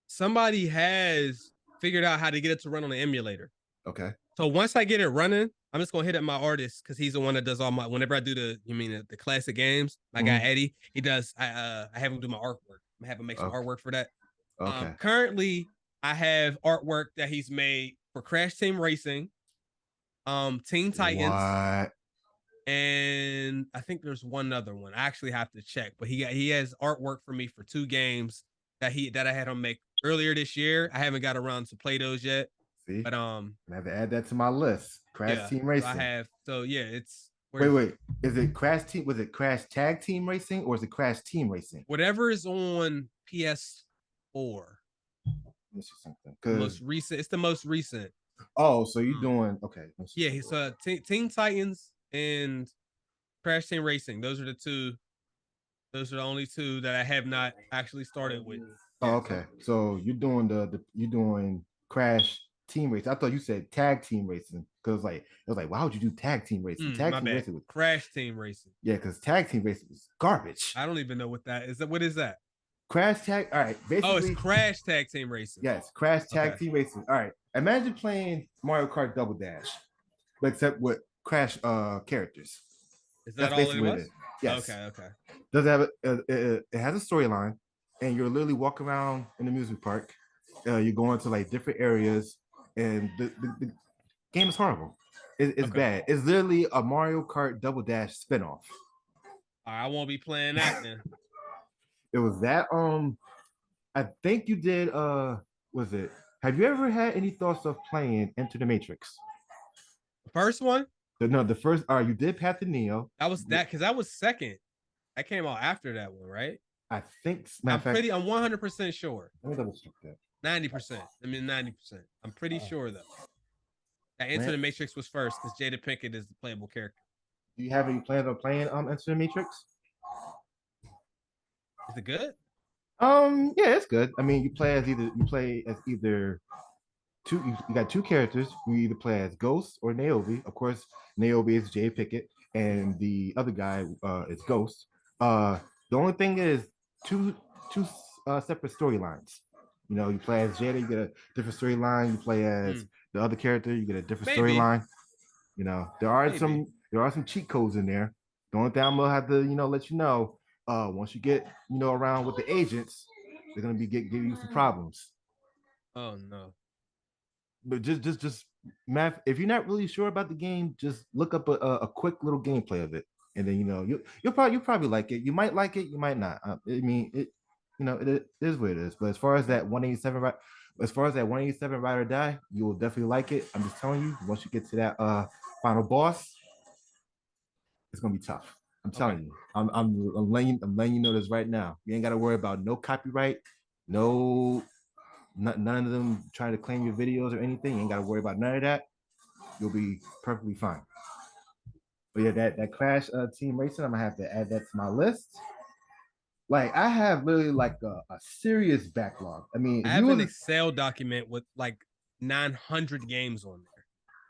somebody has figured out how to get it to run on the emulator. Okay. So once I get it running, I'm just gonna hit up my artist because he's the one that does all my. Whenever I do the classic games, my guy Eddie, he does. I have him do my artwork. I'm gonna have him make some artwork for that. Okay. Currently, I have artwork that he's made for Crash Team Racing, Teen Titans, What? and I think there's one other one. I actually have to check, but he has artwork for me for 2 games that I had him make earlier this year. I haven't got around to play those yet. See? But I have to add that to my list. Crash Team Racing. So I have. So yeah, it's wait. Is it Crash Team? Was it Crash Tag Team Racing or is it Crash Team Racing? Whatever is on PS4. Let's see something. The most recent. It's the most recent. Oh, so you're doing okay. Yeah, he's Teen Titans and Crash Team Racing. Those are the two. Those are the only 2 that I have not actually started with. Oh, okay. So you're doing Crash Team Racing. I thought you said Tag Team Racing because it was like, why would you do Tag Team Racing? Tag Team Racing was Crash Team Racing. Yeah, because Tag Team Racing was garbage. I don't even know what that is. What is that? Crash Tag. All right, basically. Oh, it's Crash Tag Team Racing. Yes, Crash Tag Team Racing. All right. Imagine playing Mario Kart Double Dash, but except with Crash characters. Is that all it was? Yes. Okay. Does it have it has a storyline, and you're literally walking around in the music park. You're going to like different areas, and the game is horrible. It's bad. It's literally a Mario Kart Double Dash spinoff. I won't be playing that then. It was that. I think you did. Was it? Have you ever had any thoughts of playing Enter the Matrix? The first one? No, the first. You did Path to Neo. That was that because that was second. That came out after that one, right? I think. I'm 100% sure. Let me double check that. 90%. I mean 90%. I'm pretty sure though. That Enter the Matrix was first because Jada Pinkett is the playable character. Do you have any plans on playing Enter the Matrix? Is it good? Yeah, it's good. I mean, you play as either two. You got 2 characters. You either play as Ghost or Niobe. Of course, Niobe is Jay Pickett, and the other guy is Ghost. The only thing is two separate storylines. You know, you play as Jada, you get a different storyline. You play as the other character, you get a different storyline. You know, there are some cheat codes in there. The only thing I'm gonna have to let you know. Once you get around with the agents, they're gonna be giving you some problems. Oh no! But just math. If you're not really sure about the game, just look up a quick little gameplay of it, and then you'll probably like it. You might like it, you might not. I mean, it is what it is. But as far as that 187 Ride or Die, you will definitely like it. I'm just telling you. Once you get to that final boss, it's gonna be tough. I'm telling you. I'm letting you know this right now. You ain't got to worry about no copyright, none of them trying to claim your videos or anything. You ain't got to worry about none of that. You'll be perfectly fine. But yeah, that Crash Team Racing, I'm gonna have to add that to my list. Like I have literally like a serious backlog. I mean, I have an Excel document with like 900 games on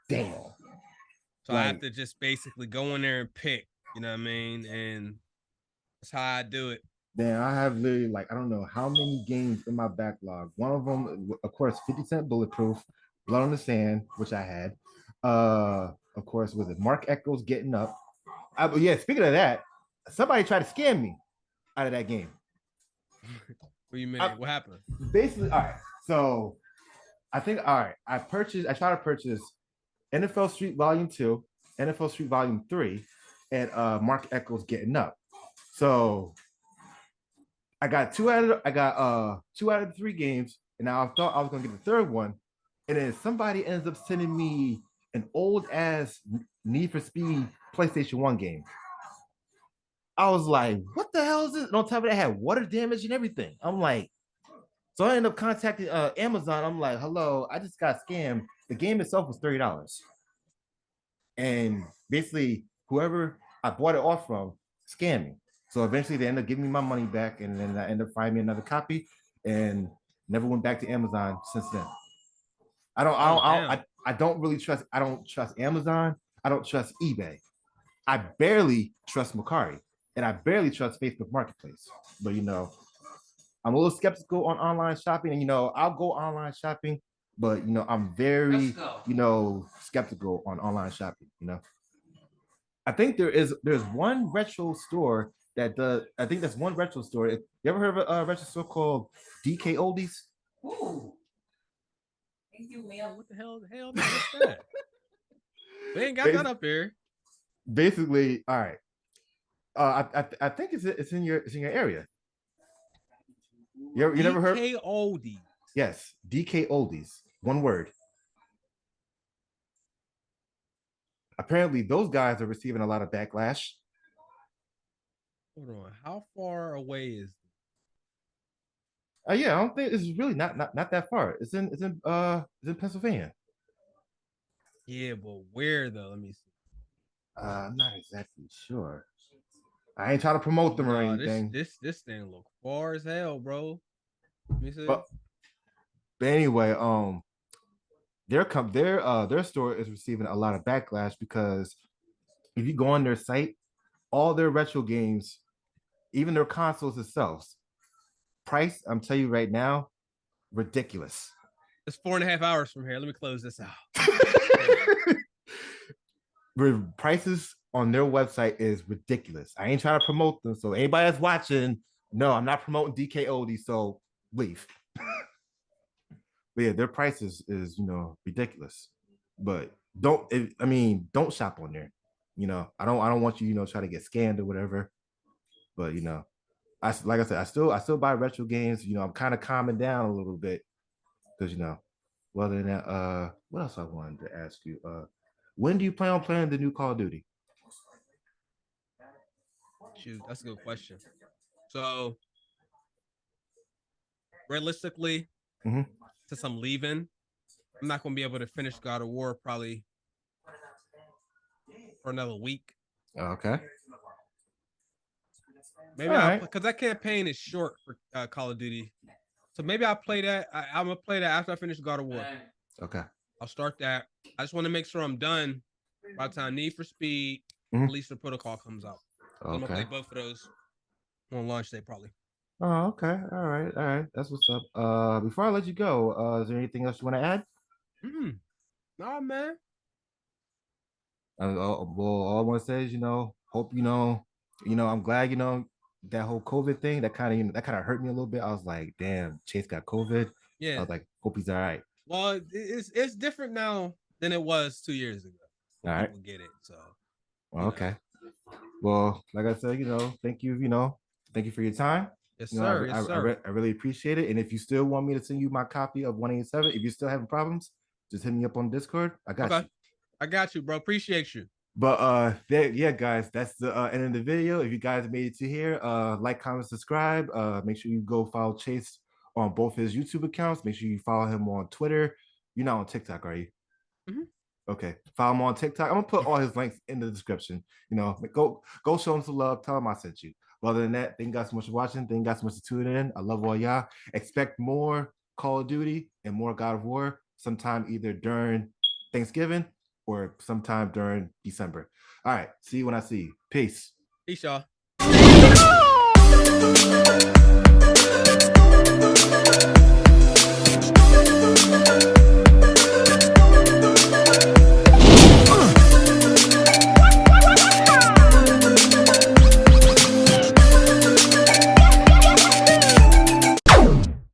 there. Damn. So I have to just basically go in there and pick. You know what I mean? And that's how I do it. Then I have literally like I don't know how many games in my backlog. One of them, of course, 50 Cent Bulletproof, Blood on the Sand, which I had. Of course, was it Mark Echoes Getting Up? Yeah, speaking of that, somebody tried to scam me out of that game. What do you mean? What happened? Basically, all right. So I think I tried to purchase NFL Street Volume 2, NFL Street Volume 3. And Mark Echoes Getting Up. So I got two out of the 3 games, and now I thought I was gonna get the third one, and then somebody ends up sending me an old ass Need for Speed PlayStation 1 game. I was like, what the hell is this? And on top of that, it had water damage and everything. I'm like, so I ended up contacting Amazon. I'm like, hello, I just got scammed. The game itself was $30. And basically whoever I bought it off from scammed me. So eventually they ended up giving me my money back, and then I ended up finding me another copy, and never went back to Amazon since then. I don't really trust. I don't trust Amazon. I don't trust eBay. I barely trust Mercari, and I barely trust Facebook Marketplace. But I'm a little skeptical on online shopping, and I'll go online shopping, but I'm very skeptical on online shopping. I think there's one retro store that does. I think that's one retro store. You ever heard of a retro store called DK Oldies? Ooh. Thank you, man. What the hell is that? We ain't got that up here. Basically, all right. I think it's in your area. You never heard? DK Oldies. Yes, DK Oldies. One word. Apparently, those guys are receiving a lot of backlash. Hold on. How far away is Yeah, I don't think it's really not that far. It's in Pennsylvania. Yeah, but where though? Let me see. I'm not exactly sure. I ain't trying to promote them or anything. This thing look far as hell, bro. Let me see. But anyway, their store is receiving a lot of backlash because if you go on their site, all their retro games, even their consoles themselves, price, I'm telling you right now, ridiculous. It's 4.5 hours from here. Let me close this out. Prices on their website is ridiculous. I ain't trying to promote them, so anybody that's watching, no, I'm not promoting DKOD, so leave. But yeah, their prices is ridiculous. But don't shop on there. I don't want you try to get scammed or whatever. But like I said, I still buy retro games. I'm kind of calming down a little bit because well, then what else I wanted to ask you? When do you plan on playing the new Call of Duty? Shoot, that's a good question. So realistically, since I'm leaving, I'm not going to be able to finish God of War probably for another week. Okay. Maybe because that campaign is short for Call of Duty. So maybe I'll play that. I'm going to play that after I finish God of War. Okay. I'll start that. I just want to make sure I'm done by the time Need for Speed, Police the Protocol comes out. Okay. I'm going to play both of those on launch day probably. Oh, okay. All right. That's what's up. Before I let you go, is there anything else you want to add? Nah, man. Well, all I want to say is, hope I'm glad that whole COVID thing that kind of hurt me a little bit. I was like, damn, Chase got COVID. Yeah. I was like, hope he's all right. Well, it's different now than it was 2 years ago. All right. People get it. So. Okay. Well, like I said, thank you. Thank you for your time. Yes, sir. Yes, sir. I really appreciate it. And if you still want me to send you my copy of 187, if you're still having problems, just hit me up on Discord. I got you. I got you, bro. Appreciate you. But yeah, guys, that's the end of the video. If you guys made it to here, like, comment, subscribe. Make sure you go follow Chase on both his YouTube accounts. Make sure you follow him on Twitter. You're not on TikTok, are you? Okay, follow him on TikTok. I'm gonna put all his links in the description. Go show him some love. Tell him I sent you. But other than that, thank you guys so much for watching. Thank you guys so much for tuning in. I love all y'all. Expect more Call of Duty and more God of War sometime either during Thanksgiving or sometime during December. All right, see you when I see you. Peace. Peace, y'all.